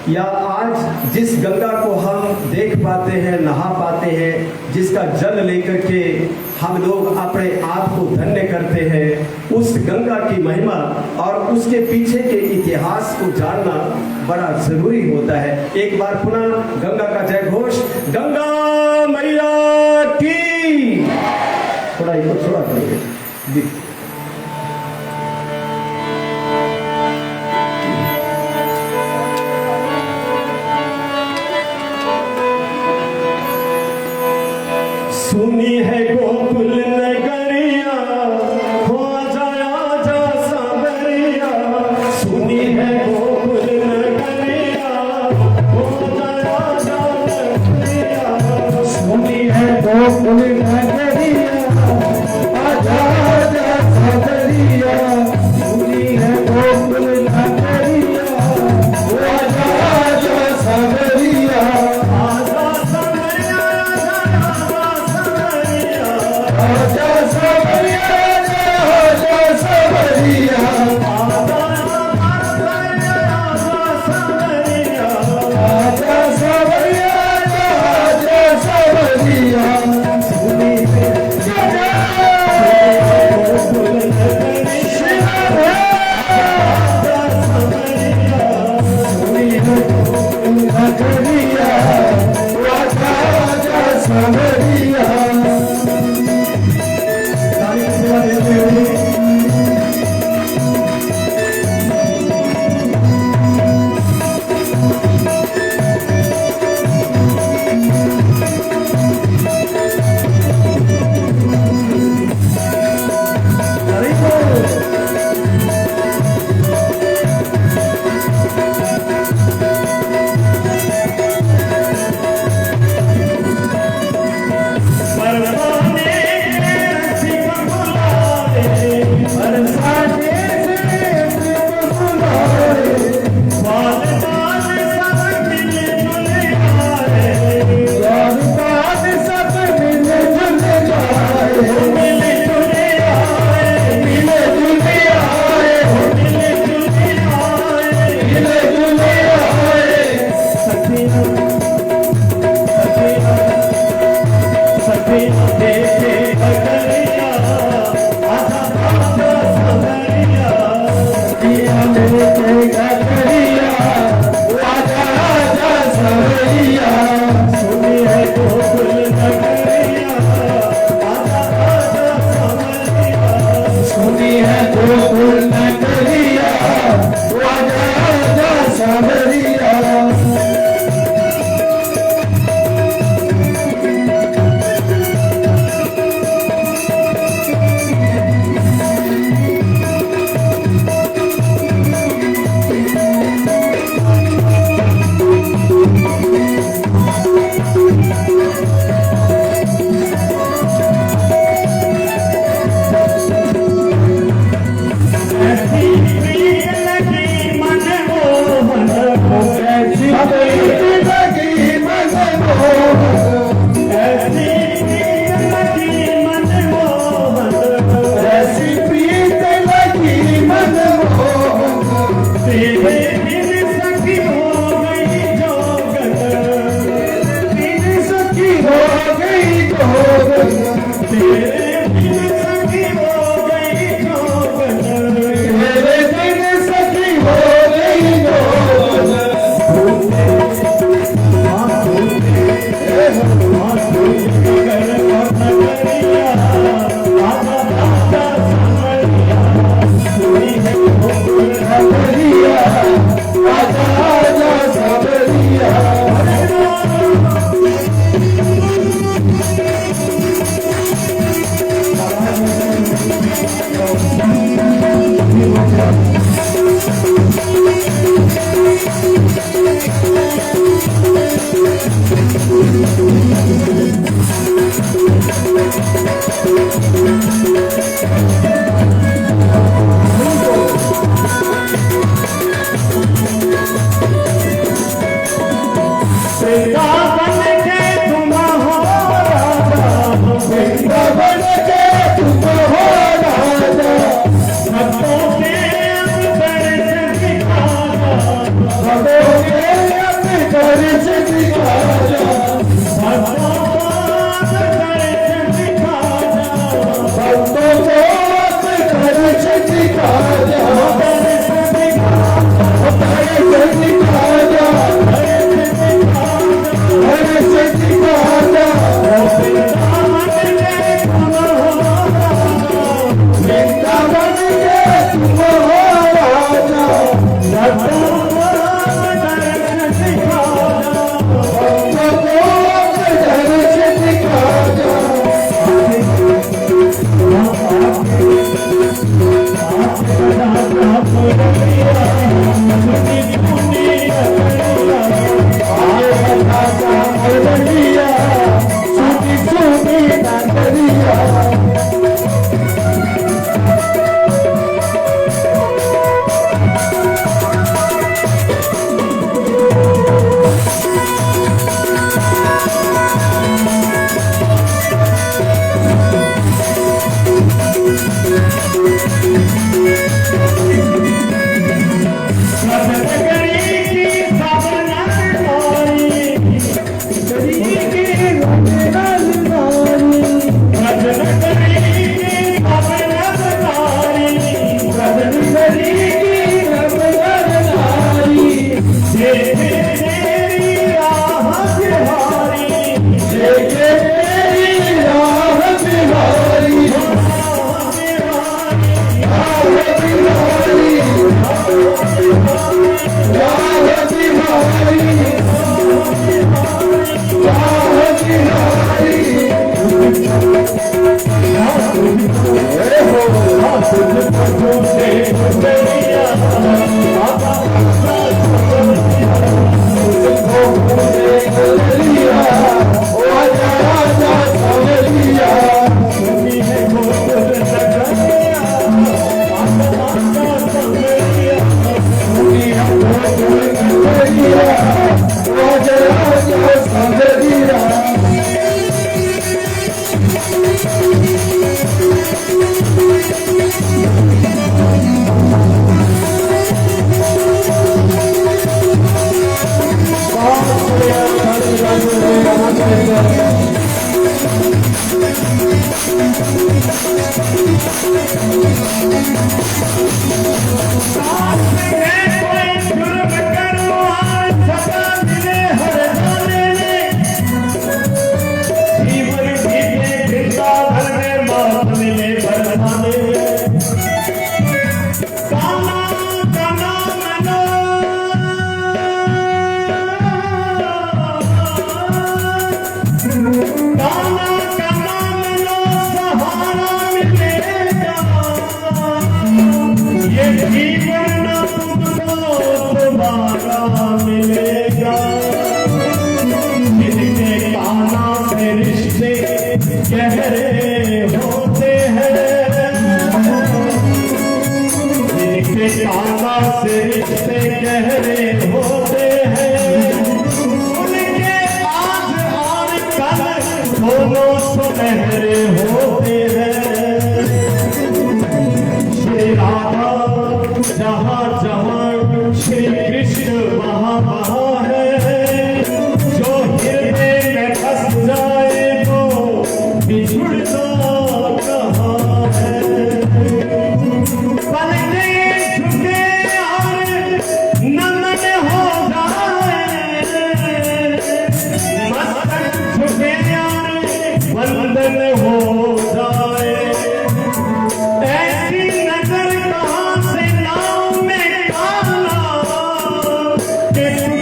या आज जिस गंगा को हम देख पाते हैं, नहा पाते हैं, जिसका जल लेकर के हम लोग अपने आप को धन्य करते हैं, उस गंगा की महिमा और उसके पीछे के इतिहास को जानना बड़ा जरूरी होता है। एक बार पुनः गंगा का जय घोष, गंगा मैया की। थोड़ा करिए। सुनी है गोकुल नगरिया, हो जाया जा सावरिया। सुनी है गोकुल नगरिया, हो जाया जा सावरिया। सुनी है गोकुल नगरिया, आ जा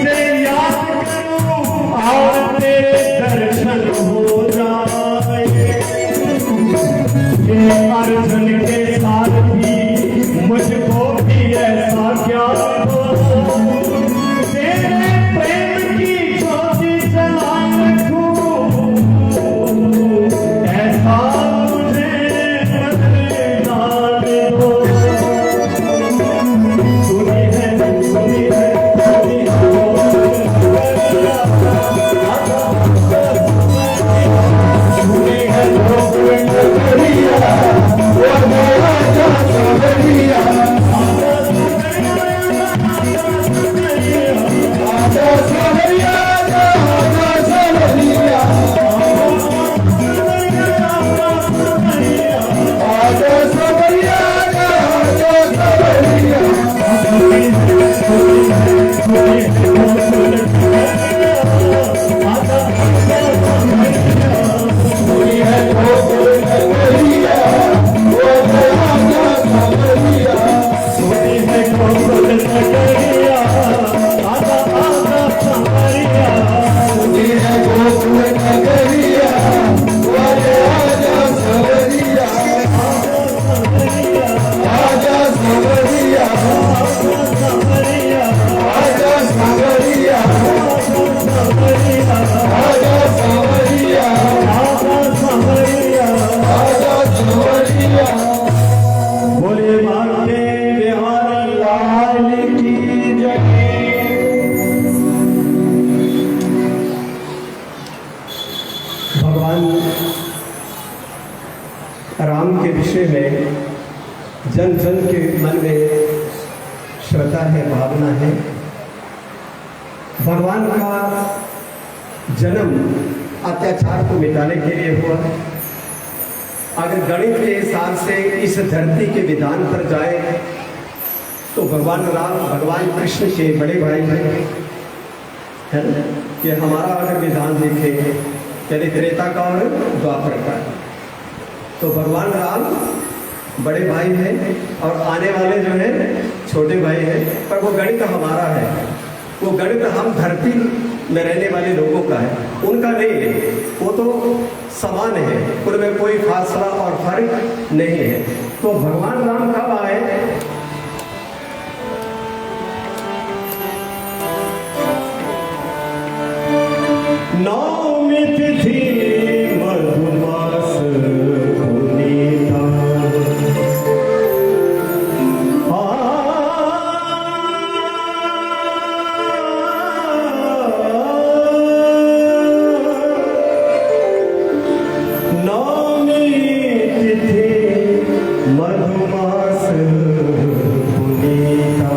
के विषय में जन जन के मन में श्रद्धा है, भावना है। भगवान का जन्म अत्याचार को मिटाने के लिए हुआ। अगर गणित के हिसाब से इस धरती के विधान पर जाए तो भगवान राम भगवान कृष्ण के बड़े भाई है ना, कि हमारा अगर विधान देखें यानी त्रेता का और द्वापर का, तो भगवान राम बड़े भाई हैं और आने वाले जो हैं छोटे भाई हैं, पर वो गणित हमारा है, वो गणित हम धरती में रहने वाले लोगों का है, उनका नहीं है। वो तो समान है, उनमें कोई फासला और फर्क नहीं है। तो भगवान राम कब आए? नौमी तिथि मधुमास पुनीता, नौमी तिथि मधुमास पुनीता,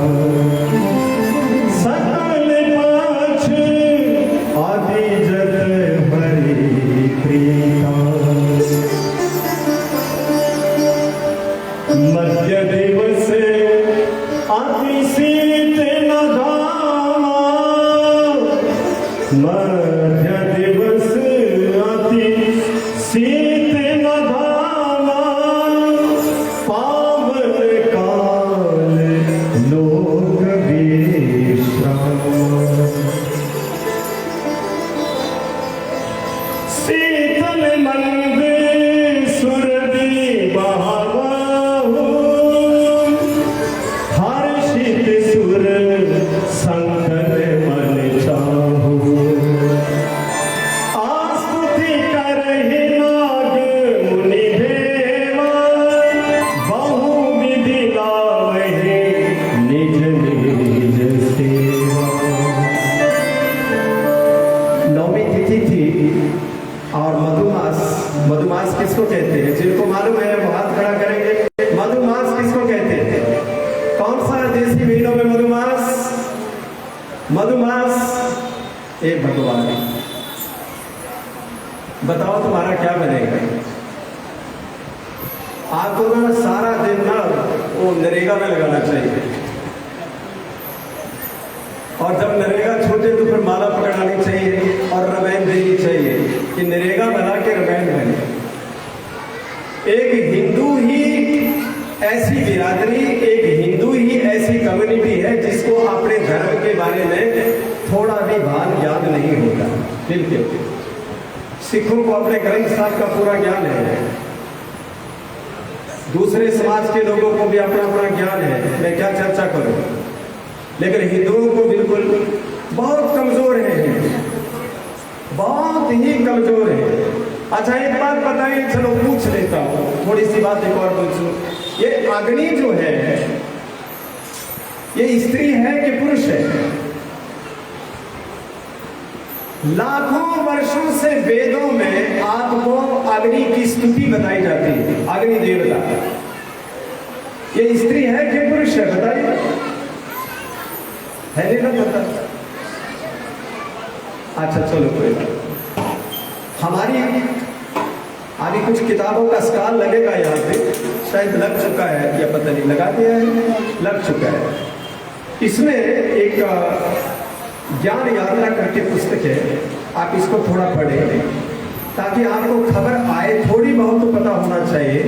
सकल पाछ आदि जत हरि प्रीता, मध्य दिवस अति शीत न धामा, मध्य दिवस अति शीत न धामा, पावन काल लोक विश्राम, शीतल मंद सुरदि बहावहु, हर्षित सुर संकर मन चाहु, आस्तुति करहि नाग मुनि देवा, बहु विधि लावहि निज निज सेवा। नौमी तिथि थी और मधुमास, मधुमास किसको कहते हैं? जिनको मालूम है वो हाथ खड़ा करेंगे। मधुमास किसको कहते हैं? कौन सा देसी महीनों में मधुमास? मधुमास एक भगवान। बताओ तुम्हारा क्या बनेगा? आपको ना सारा दिन ना वो नरेगा में लगाना चाहिए, और जब नरेगा छूटे तो फिर माला पकड़ानी चाहिए और रमैन देनी चाहिए कि नरेगा बना के रमैन बने। एक हिंदू ही ऐसी बिरादरी, एक हिंदू ही ऐसी कम्युनिटी है जिसको अपने धर्म के बारे में थोड़ा भी भान ज्ञान नहीं होता। बिल्कुल सिखों को अपने ग्रंथ साहब का पूरा ज्ञान है, दूसरे समाज के लोगों को भी अपना अपना ज्ञान है, मैं क्या चर्चा करूं, लेकिन हिंदुओं को बिल्कुल बहुत कमजोर है, बहुत ही कमजोर है। अच्छा एक बात बताइए, चलो पूछ लेता हूँ, थोड़ी सी बात एक और पूछूं। ये अग्नि जो है ये स्त्री है कि पुरुष है? लाखों वर्षों से वेदों में आपको अग्नि की स्तुति बताई जाती है, अग्नि देवता। ये स्त्री है कि पुरुष है? बताइए, है नहीं ना पता? अच्छा चलो कोई बात। हमारी अभी कुछ किताबों का स्टॉल लगेगा यहाँ पे, शायद लग चुका है या पता नहीं, लगा दिया है, लग चुका है। इसमें एक ज्ञान यात्रा करके पुस्तक है, आप इसको थोड़ा पढ़ें ताकि आपको खबर आए, थोड़ी बहुत तो पता होना चाहिए,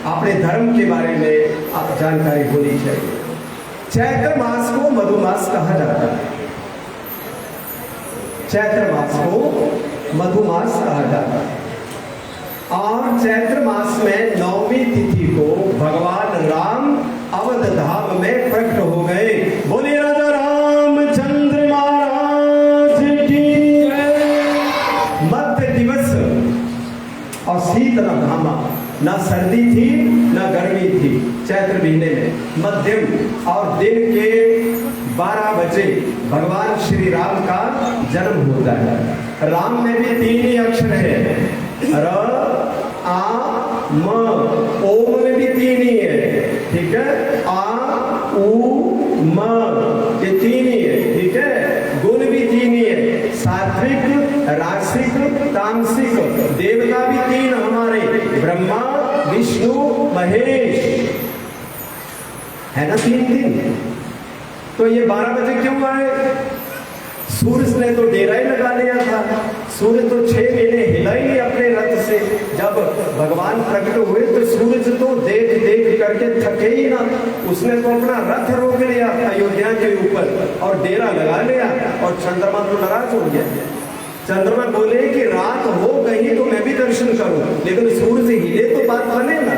अपने धर्म के बारे में आप जानकारी होनी चाहिए। चैत्र मास को मधुमास कहा जाता है, चैत्र मास को मधुमास कहा जाता है। और चैत्र मास में नौमी तिथि को भगवान राम अवध धाम में प्रकट हो गए। बोलिए राजा रामचंद्र महाराज की। मध्य दिवस और शीत न घामा, ना सर्दी थी ना गर्मी थी, चैत्र महीने में मध्यम और दिन के 12 बजे भगवान श्री राम का जन्म होता है। राम में भी 3 ही अक्षर है, र आ म। ओम में भी ही है, ठीक है। आ उ म ये तीन ही है, ठीक है। गुण भी तीन ही है, सात्विक, राजसिक, तामसिक। देवता भी तीन हमारे, ब्रह्मा, विष्णु, महेश, है ना, तीन दिन। तो ये 12 बजे क्यों आए? सूरज ने तो डेरा ही लगा लिया था। सूरज तो 6 महीने हिला ही नहीं अपने रथ से। जब भगवान प्रकट हुए तो सूरज तो देख देख करके थके ही ना, उसने तो अपना रथ रोक लिया अयोध्या के ऊपर और डेरा लगा लिया। और चंद्रमा तो नाराज हो गया। चंद्रमा बोले कि रात हो गई तो मैं भी दर्शन करूं, लेकिन सूरज हिले तो बात बने ना।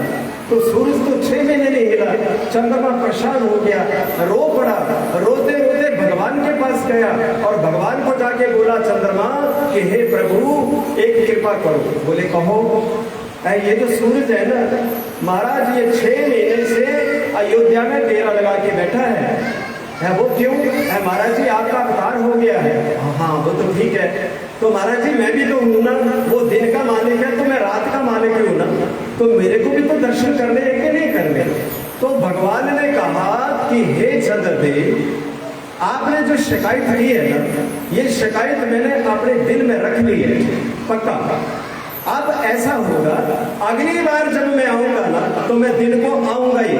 तो सूरज तो 6 महीने नहीं हिला। चंद्रमा परेशान हो गया, रो पड़ा, रोते रोते भगवान के पास गया और भगवान को जाके बोला चंद्रमा कि हे प्रभु एक कृपा करो। बोले कहो। ये जो सूरज है ना महाराज, ये 6 महीने से अयोध्या में डेरा लगा के बैठा है वो क्यों है? महाराज जी आपका अवतार हो गया है। हाँ वो तो ठीक है। तो महाराज जी मैं भी तो हूं ना, वो दिन का मालिक है तो मैं रात का मालिक हूं ना, तो मेरे को भी तो दर्शन करने हैं कि नहीं करने? तो भगवान ने कहा कि हे चंद्रदेव, आपने जो शिकायत की है ना, ये शिकायत मैंने अपने दिल में रख ली है पक्का। अब ऐसा होगा, अगली बार जब मैं आऊंगा ना तो मैं दिन को आऊंगा ही,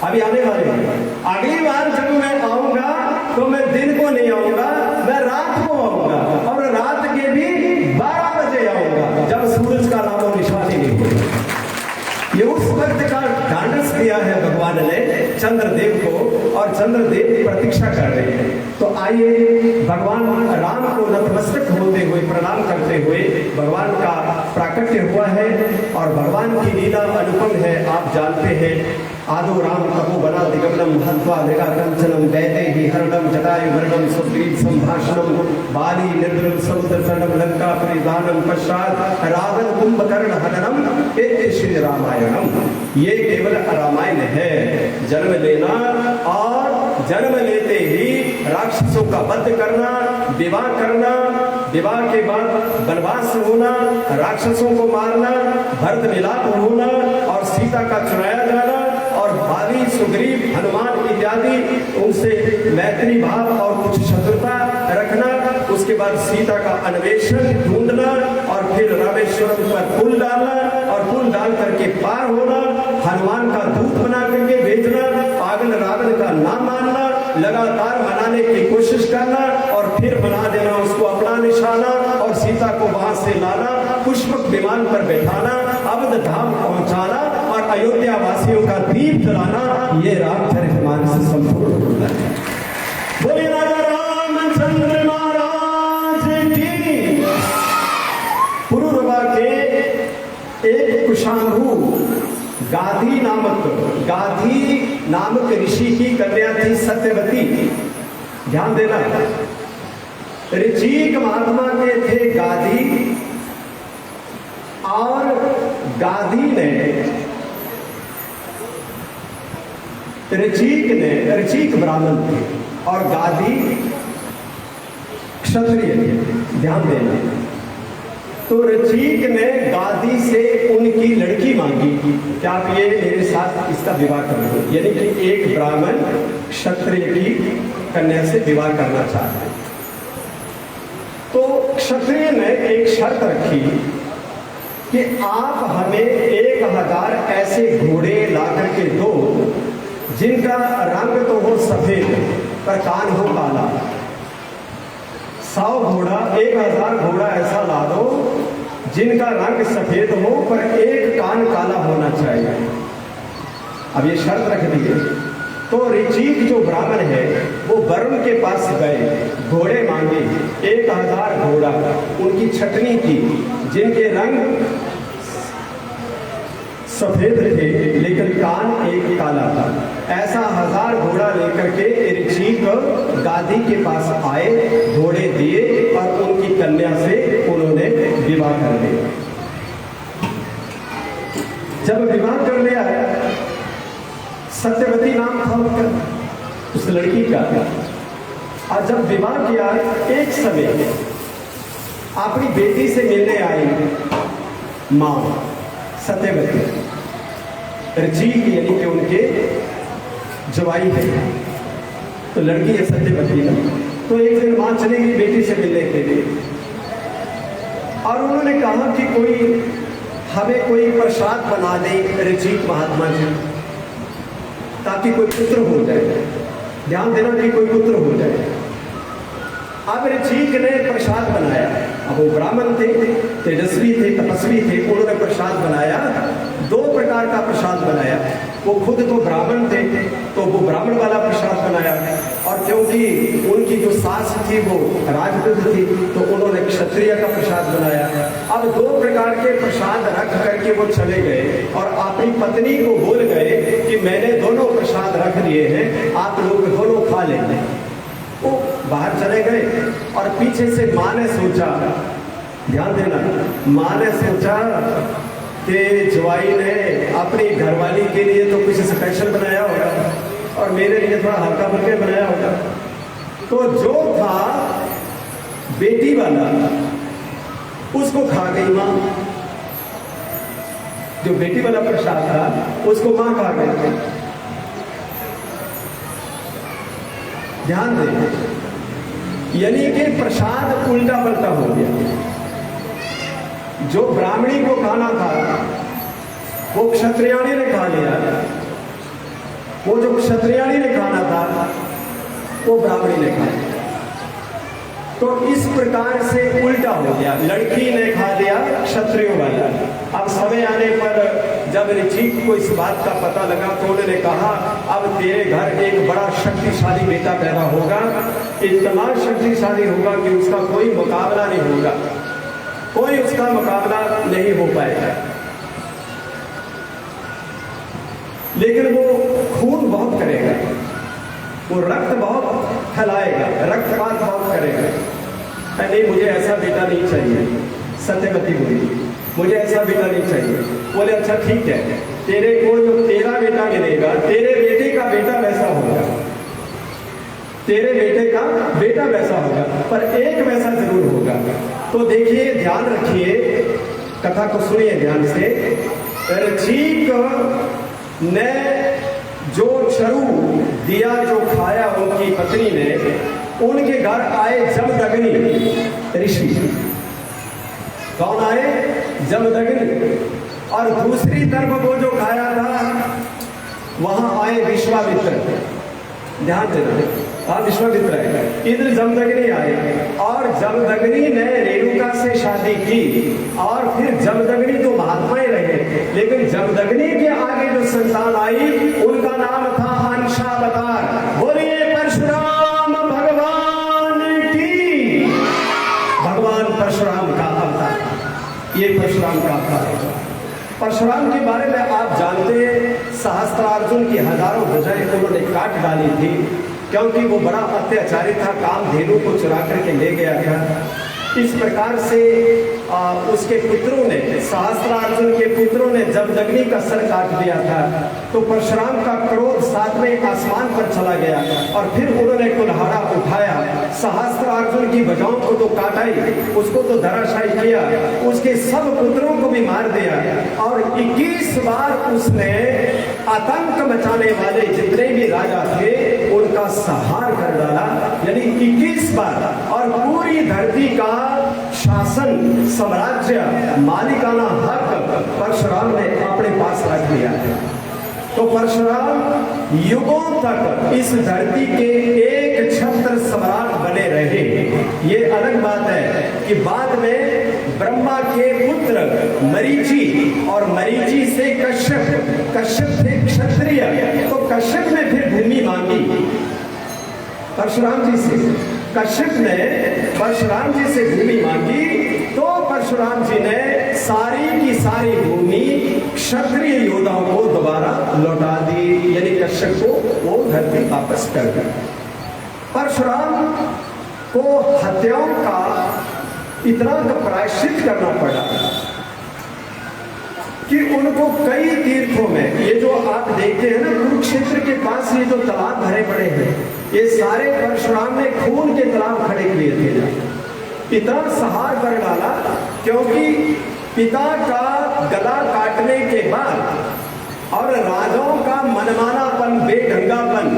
अभी आने वाले हैं। अगली बार जब मैं आऊंगा तो मैं दिन को नहीं आऊंगा, मैं रात को आऊंगा और रात के भी 12 बजे आऊंगा जब सूरज का नामो निशान ही नहीं होगा। ये उस वक्त का ढांढस दिया है भगवान ने चंद्रदेव को और चंद्रदेव प्रतीक्षा कर रहे हैं। तो आइए भगवान राम को नतमस्तक होते हुए प्रणाम करते हुए भगवान का प्राकट्य हुआ है और भगवान की लीला अनुपम है। आप जानते हैं आदो राम तपो बना दिगंबरम महत्वा मृगा कंचनम वैदे ही हरणम जटायु वर्णम सुग्रीव संभाषणम बाली निर्द्रुम समुद्र तरणम लंका परिधानम पश्चात रावण कुंभकर्ण हननम इति श्री रामायणम। ये केवल रामायण है। जन्म लेना और जन्म लेते ही राक्षसों का वध करना, विवाह करना, विवाह के बाद वनवास होना, राक्षसों को मारना, भरत मिलाप होना और सीता का चुराया जाना और बाली, सुग्रीव, हनुमान इत्यादि उनसे मैत्री भाव और कुछ शत्रुता रखना, उसके बाद सीता का अन्वेषण ढूंढना और फिर रामेश्वरम पर पुल डालना और पुल डाल करके पार होना, हनुमान का दूत बना करके भेजना, पागल रावण का नाम मानना, लगातार मनाने की कोशिश करना और फिर बना देना उसको अपना निशाना और सीता को वहां से लाना, पुष्पक विमान पर बैठाना, अवध धाम पहुंचाना और अयोध्या वासियों का दीप जलाना। ये रामचरितमानस से संपूर्ण होता है। बोले राजा रामचंद्र महाराज की। पुरुरवा के एक कुशांभु गाधी नामक ऋषि की कन्या थी सत्यवती। ध्यान देना, ऋषिक महात्मा के थे गाधी और गाधी ने ऋषिक ब्राह्मण थे और गाधी क्षत्रिय थे। ध्यान देना, तो ऋषिक ने गाधी से उनकी लड़की मांगी कि आप ये मेरे साथ इसका विवाह कर दो, यानी कि एक ब्राह्मण क्षत्रिय की कन्या से विवाह करना चाहते हैं। तो क्षत्रिय ने एक शर्त रखी कि आप हमें 1000 ऐसे घोड़े ला करके दो जिनका रंग तो हो सफेद पर कान हो काला। 100 घोड़ा, 1000 घोड़ा ऐसा ला दो जिनका रंग सफेद हो पर एक कान काला होना चाहिए। अब ये शर्त रख दी है। तो ऋषिक जो ब्राह्मण है वो वरुण के पास गए, घोड़े मांगे, 1000 घोड़ा उनकी छटनी की जिनके रंग सफेद थे लेकिन कान एक काला था। ऐसा 1000 घोड़ा लेकर के ऋषिक गादी के पास आए, घोड़े दिए और उनकी कन्या से उन्होंने विवाह कर लिया। जब विवाह कर लिया, सत्यवती नाम था उनका, उस लड़की का, और जब विवाह किया एक समय अपनी बेटी से मिलने आई मां सत्यवती। ऋचिक यानी कि उनके जवाई है, तो लड़की है सत्यवती ना। तो एक दिन मां चली गई बेटी से मिलने के लिए, और उन्होंने कहा कि कोई हमें कोई प्रसाद बना दे ऋचिक महात्मा जी, ताकि कोई पुत्र हो जाए। ध्यान देना कि कोई पुत्र हो जाए। अब ऋचिक ने प्रसाद बनाया। अब वो ब्राह्मण थे, तेजस्वी थे, तपस्वी थे, उन्होंने प्रसाद बनाया। 2 प्रकार का प्रसाद बनाया। वो खुद तो ब्राह्मण थे, तो वो ब्राह्मण वाला प्रसाद बनाया, और क्योंकि उनकी जो सास थी वो राजपूत थी, तो उन्होंने क्षत्रिय का प्रसाद बनाया। अब 2 प्रकार के प्रसाद रख करके वो चले गए और अपनी पत्नी को बोल गए कि मैंने दोनों प्रसाद रख लिए हैं, आप लोग दोनों खा लेंगे। वो बाहर चले गए, और पीछे से माँ ने सोचा, ध्यान देना, माँ ने सोचा कि जवाई ने अपनी घरवाली के लिए तो कुछ स्पेशल बनाया होगा, और मेरे लिए थोड़ा हल्का फुल्का बनाया होगा। तो जो था बेटी वाला उसको खा गई माँ, जो बेटी वाला प्रसाद था उसको माँ खा गई। ध्यान दें, यानी कि प्रसाद उल्टा पलटा हो गया। जो ब्राह्मणी को खाना था वो क्षत्रियाणी ने खा लिया, वो जो क्षत्रियाणी ने खाना था वो ब्राह्मणी ने खा लिया। तो इस प्रकार से उल्टा हो गया, लड़की ने खा लिया क्षत्रियों वाला। अब समय आने पर जब ऋचिक को इस बात का पता लगा तो उन्होंने कहा, अब तेरे घर एक बड़ा शक्तिशाली बेटा पैदा होगा, इतना शक्तिशाली होगा कि उसका कोई मुकाबला नहीं होगा, कोई उसका मुकाबला नहीं हो पाएगा। लेकिन वो खून बहुत करेगा, वो रक्त बहुत फैलाएगा, रक्तपात बहुत करेगा। नहीं, मुझे ऐसा बेटा नहीं चाहिए। सत्यवती बोली, मुझे ऐसा बेटा नहीं चाहिए। बोले अच्छा ठीक है, तेरे को जो तेरा बेटा मिलेगा, तेरे बेटे का बेटा वैसा होगा, तेरे बेटे का बेटा वैसा होगा, पर एक वैसा जरूर होगा। तो देखिए, ध्यान रखिए, कथा को सुनिए ध्यान से। ऋचिक ने जो चरु दिया, जो खाया उनकी पत्नी ने, उनके घर आए जमदग्नि ऋषि। कौन आए? जमदग्नि। और दूसरी तरफ वो जो खाया था वहां आए विश्वामित्र। ध्यान देना, हाँ विश्वामित्र है, इधर जमदग्नि आए, और जमदग्नि ने रेणुका से शादी की, और फिर जमदग्नि तो महात्मा ही रहे, लेकिन जमदग्नि के आगे जो संतान आई उनका नाम था अंशावतार। बोलिए परशुराम भगवान की। भगवान परशुराम का अवतार, ये परशुराम का अवतार है। परशुराम के बारे में आप जानते हैं, सहस्त्रार्जुन की हजारों भुजाएं उन्होंने काट डाली थी, क्योंकि वो बड़ा अत्याचारी था, कामधेनु को चुरा करके ले गया था। इस प्रकार से उसके पुत्रों ने, सहस्त्रार्जुन के पुत्रों ने जमदग्नि का सर काट दिया था। तो परशुराम का क्रोध 7वें आसमान पर चला गया, और फिर उन्होंने कुल्हाड़ा उठाया, सहस्त्रार्जुन की भुजाओं को तो काटा ही, उसको तो धराशायी किया, उसके सब पुत्रों को भी मार दिया, और 21 बार उसने आतंक मचाने वाले जितने भी राजा थे उनका संहार कर डाला, यानी 21 बार। और पूरी धरती का शासन, साम्राज्य, मालिकाना हक परशुराम ने अपने पास रख लिया है। तो परशुराम युगों तक इस धरती के एक छत्र सम्राट बने रहे। ये अलग बात है कि बाद में ब्रह्मा के पुत्र मरीचि, और मरीचि से कश्यप, कश्यप थे क्षत्रिय, तो कश्यप ने फिर भूमि मांगी परशुराम जी से। कश्यप ने परशुराम जी से भूमि मांगी, तो परशुराम जी ने सारी की सारी भूमि क्षत्रिय योद्धाओं को दोबारा लौटा दी, यानी कश्यप को वो धरती वापस कर दी। परशुराम को हत्याओं का इतना प्रायश्चित करना पड़ा कि उनको कई तीर्थों में, ये जो आप देखते हैं ना कुरुक्षेत्र के पास ये जो तालाब भरे पड़े हैं, ये सारे परशुराम ने खून के तालाब खड़े किए थे। इतना संहार कर डाला, क्योंकि पिता का गला काटने के बाद और राजाओं का मनमानापन, बेढंगापन,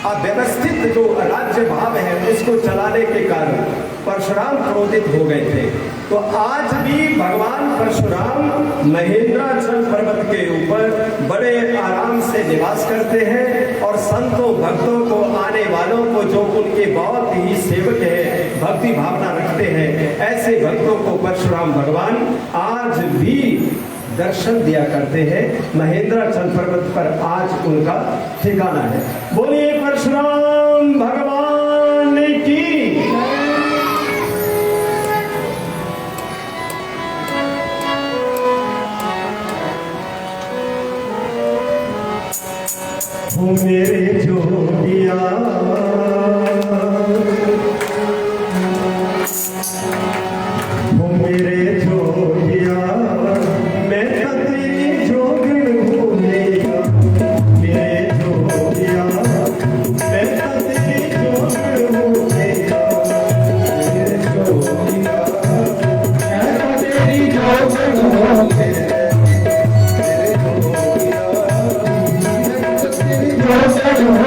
अव्यवस्थित जो राज्य भाव है उसको चलाने के कारण परशुराम क्रोधित हो गए थे। तो आज भी भगवान परशुराम महेंद्राचल पर्वत के ऊपर बड़े आराम से निवास करते हैं और संतों भक्तों को, आने वालों को, जो उनके बहुत ही सेवक है, भक्ति भावना रखते हैं, ऐसे भक्तों को परशुराम भगवान आज भी दर्शन दिया करते हैं। महेंद्राचल पर्वत पर आज उनका ठिकाना है। बोलिए परशुराम भगवान की। हो मेरे जोगिया, हो मेरे जोगिया, मैं तेरी जोगन भूलेगा। मेरे जोगिया, मैं तेरी जोगन भूलेगा। मेरे जोगिया, मैं तेरी जोगन भूलेगा।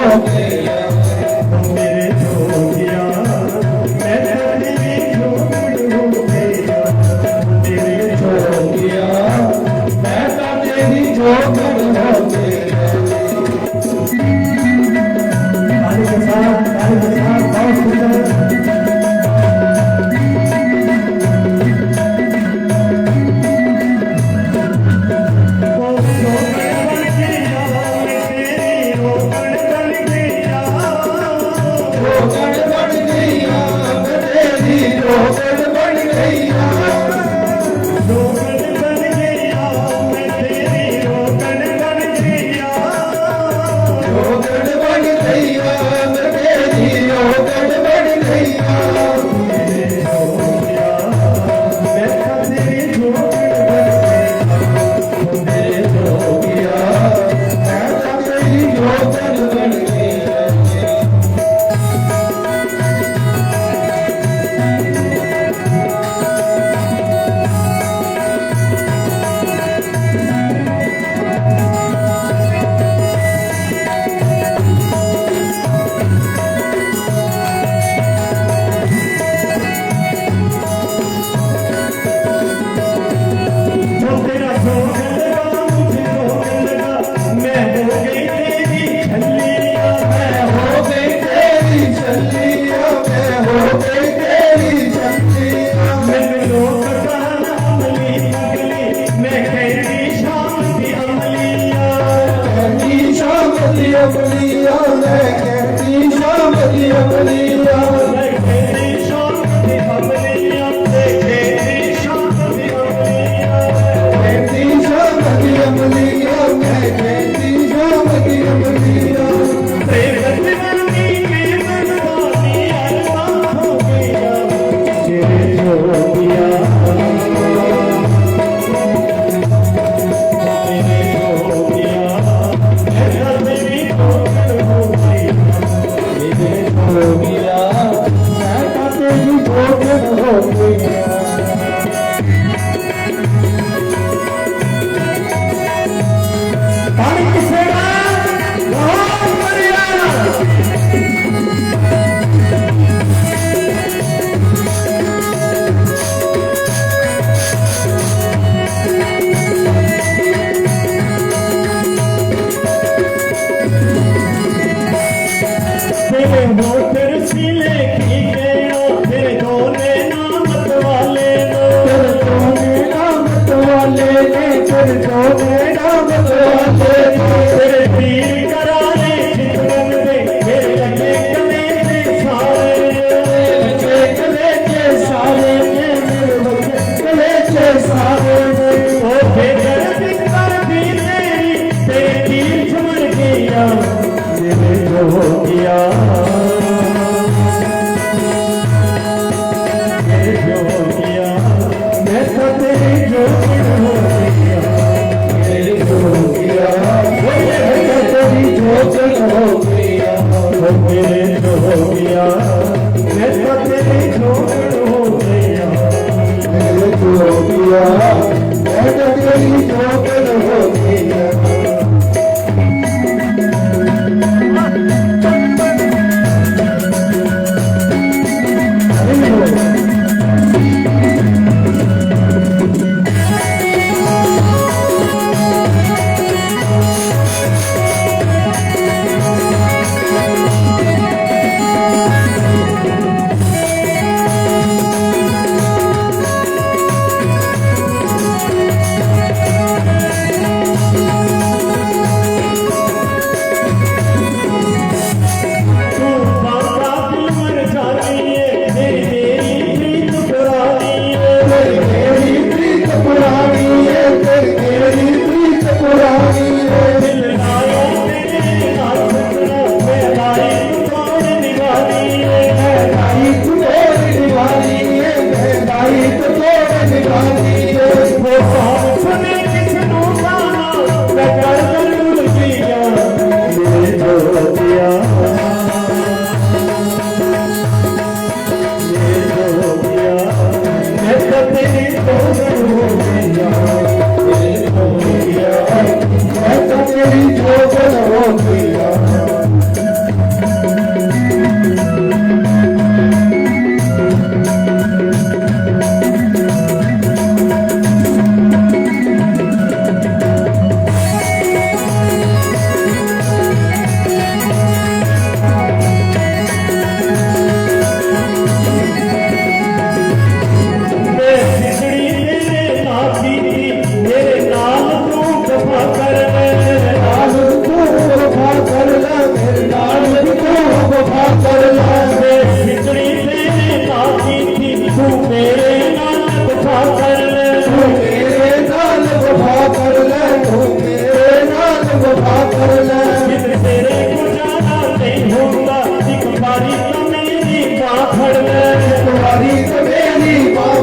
हो गया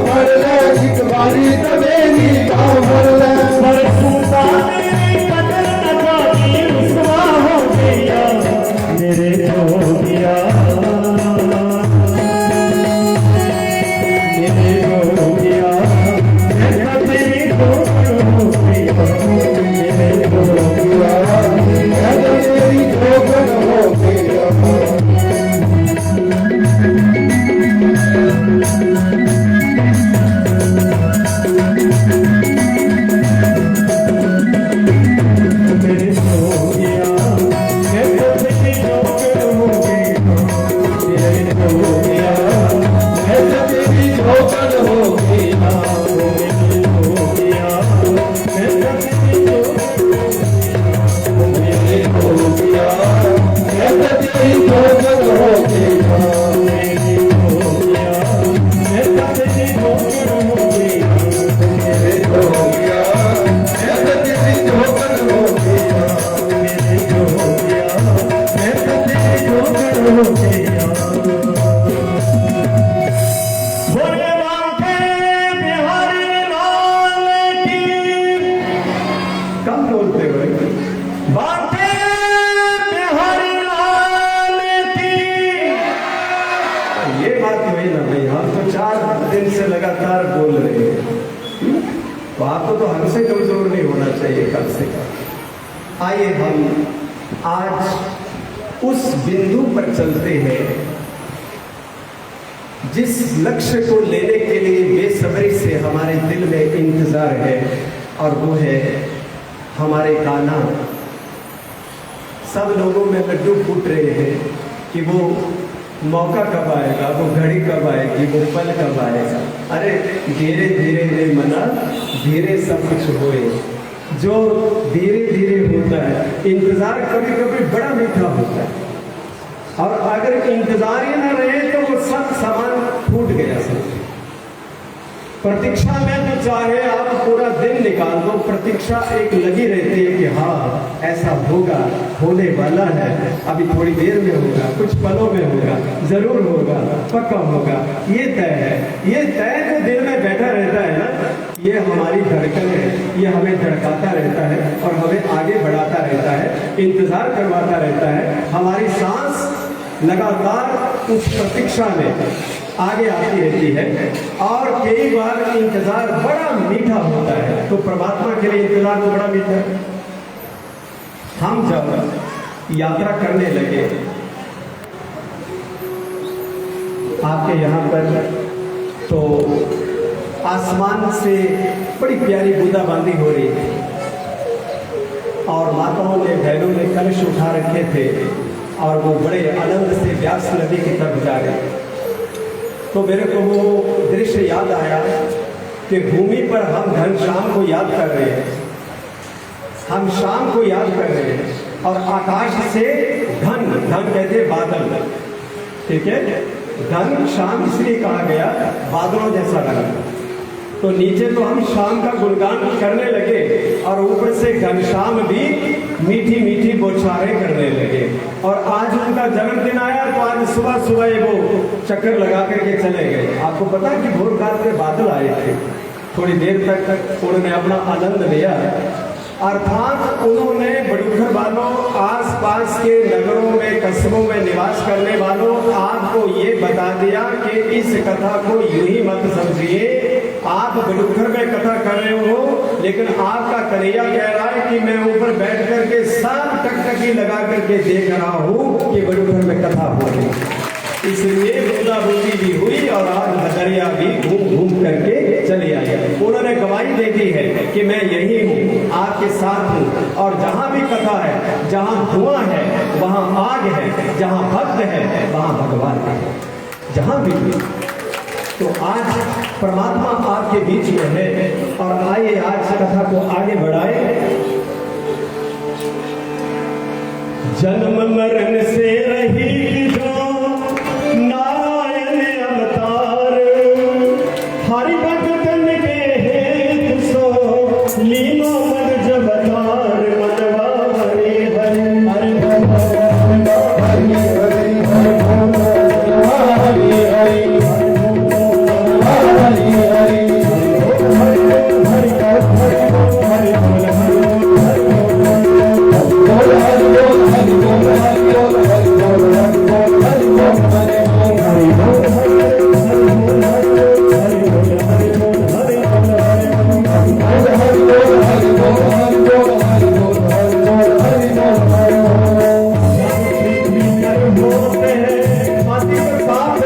भर ले एक बारी तबेली गाँव भर ले पर सूता मेरी कदर न जाती रुसवा हो गया मेरे जोगिया मेरे जोगिया मैं तेरी ठोकर हो गया मेरे जोगिया मैं तेरी ठोकर हो गया मेरे जोगिया मैं तेरी ठोकर हो गया मेरे जोगिया मैं तेरी ठोकर हो गया मेरे जोगिया मैं तेरी मेरे हो गया मैं तेरी ठोकर हो गया मेरे हो गया मैं तेरी ठोकर हो गया कम बोलते हुए ये बात हुई ना भाई, हम तो 4 दिन से लगातार बोल रहे हैं, तो आपको तो हमसे कमजोर नहीं होना चाहिए कम से कम। आइए हम आज उस बिंदु पर चलते हैं जिस लक्ष्य को लेने के लिए बेसब्री से हमारे दिल में इंतजार है, और वो है हमारे कान्हा। सब लोगों में लड्डू फूट रहे हैं कि वो मौका कब आएगा, वो घड़ी कब आएगी, वो पल कब आएगा। अरे धीरे धीरे रे मना, धीरे सब कुछ होए। जो धीरे धीरे होता है, इंतजार कभी कभी बड़ा मीठा होता है, और अगर इंतजार ही ना रहे तो वो सब सामान फूट गया सब। प्रतीक्षा में तो चाहे आप पूरा दिन निकाल दो, प्रतीक्षा एक लगी रहती है कि हाँ ऐसा होगा, होने वाला है, अभी थोड़ी देर में होगा, कुछ पलों में होगा, जरूर होगा, पक्का होगा, ये तय है। ये तय जो दिल में बैठा रहता है ना, ये हमारी धड़कन है, ये हमें धड़काता रहता है और हमें आगे बढ़ाता रहता है, इंतजार करवाता रहता है। हमारी सांस लगातार उस प्रतीक्षा में आगे आती रहती है, और कई बार इंतजार बड़ा मीठा होता है। तो परमात्मा के लिए इंतजार तो बड़ा मीठा है। हम जब यात्रा करने लगे आपके यहाँ पर, तो आसमान से बड़ी प्यारी बूंदाबांदी हो रही थी, और माताओं ने, बहनों ने कलश उठा रखे थे, और वो बड़े आनंद से व्यास नदी की तरफ जा रहे। तो मेरे को वो दृश्य याद आया कि भूमि पर हम घनश्याम को याद कर रहे हैं, हम शाम को याद कर रहे हैं, और आकाश से घन, घन कहते हैं बादल, ठीक है, घन शाम इसलिए कहा गया बादलों जैसा लगा। तो नीचे तो हम शाम का गुणगान करने लगे, और ऊपर से घनश्याम भी मीठी मीठी बौछारें करने लगे। और आज उनका जन्मदिन आया, तो आज सुबह सुबह वो चक्कर लगा करके चले गए। आपको पता है कि भोर काल में बादल आए थे, थोड़ी देर तक उन्होंने अपना आनंद लिया, अर्थात उन्होंने बड़ूखर वालों, आसपास के नगरों में, कस्बों में निवास करने वालों, आपको ये बता दिया कि इस कथा को यूं ही मत समझिए, आप बड़ूखर में कथा कर रहे हो, लेकिन आपका कन्हैया कह रहा है कि मैं ऊपर बैठ करके सब टकटकी लगा करके देख रहा हूँ कि बड़ूखर में कथा हो रही। इसलिए बूंदाबूंदी भी हुई, और आज नगरिया भी घूम घूम करके चले आए। उन्होंने गवाही दे दी है कि मैं यही हूँ, आपके साथ हूँ, और जहाँ भी कथा है, जहाँ धुआं है वहाँ आग है, जहाँ भक्त है वहाँ भगवान है, जहाँ भी। तो आज परमात्मा आपके बीच में है, और आइए आज कथा को आगे बढ़ाए। जन्म मरण से रही जो नारायण अवतार, हरि भक्तन के हेतु सो लीनो मन जब तार। मनवा हरि हरि हरि हरि हरि हरि हरि हरि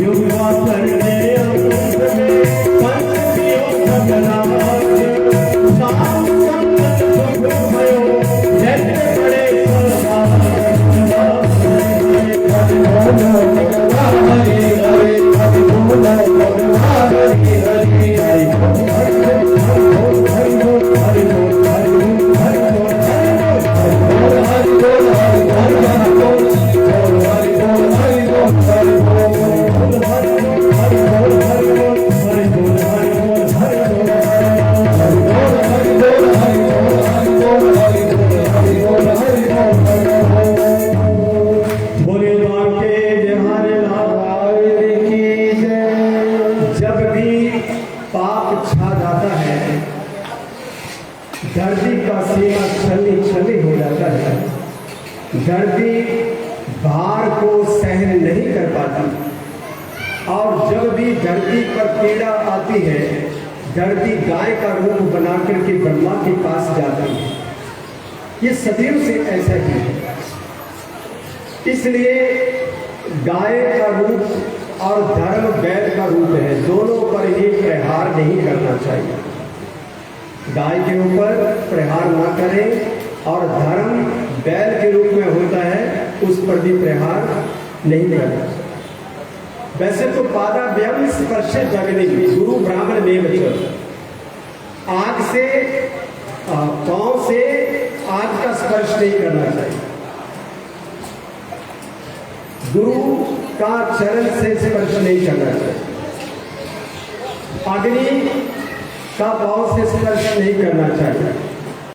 युवा करने अंत में पंक्तियों भगनाथ साम संगत सुख भयो जैसे बड़े पाप छा जाता है, दर्दी का सीना छली छली हो जाता है, दर्दी भार को सहन नहीं कर पाता और जब भी दर्दी पर पीड़ा आती है, दर्दी गाय का रूप बना करके ब्रह्मा के पास जाता है। ये सदैव से ऐसा ही है। इसलिए गाय का रूप और धर्म बैल का रूप है, दोनों पर ही प्रहार नहीं करना चाहिए। गाय के ऊपर प्रहार न करें और धर्म बैल के रूप में होता है, उस पर भी प्रहार नहीं करना। वैसे तो पादा व्यम स्पर्श जगनी गुरु ब्राह्मण में बचो, आग से पांव से आग का स्पर्श नहीं करना चाहिए। गुरु का चरण से स्पर्श नहीं करना चाहिए। अग्नि का पांव से स्पर्श नहीं करना चाहिए।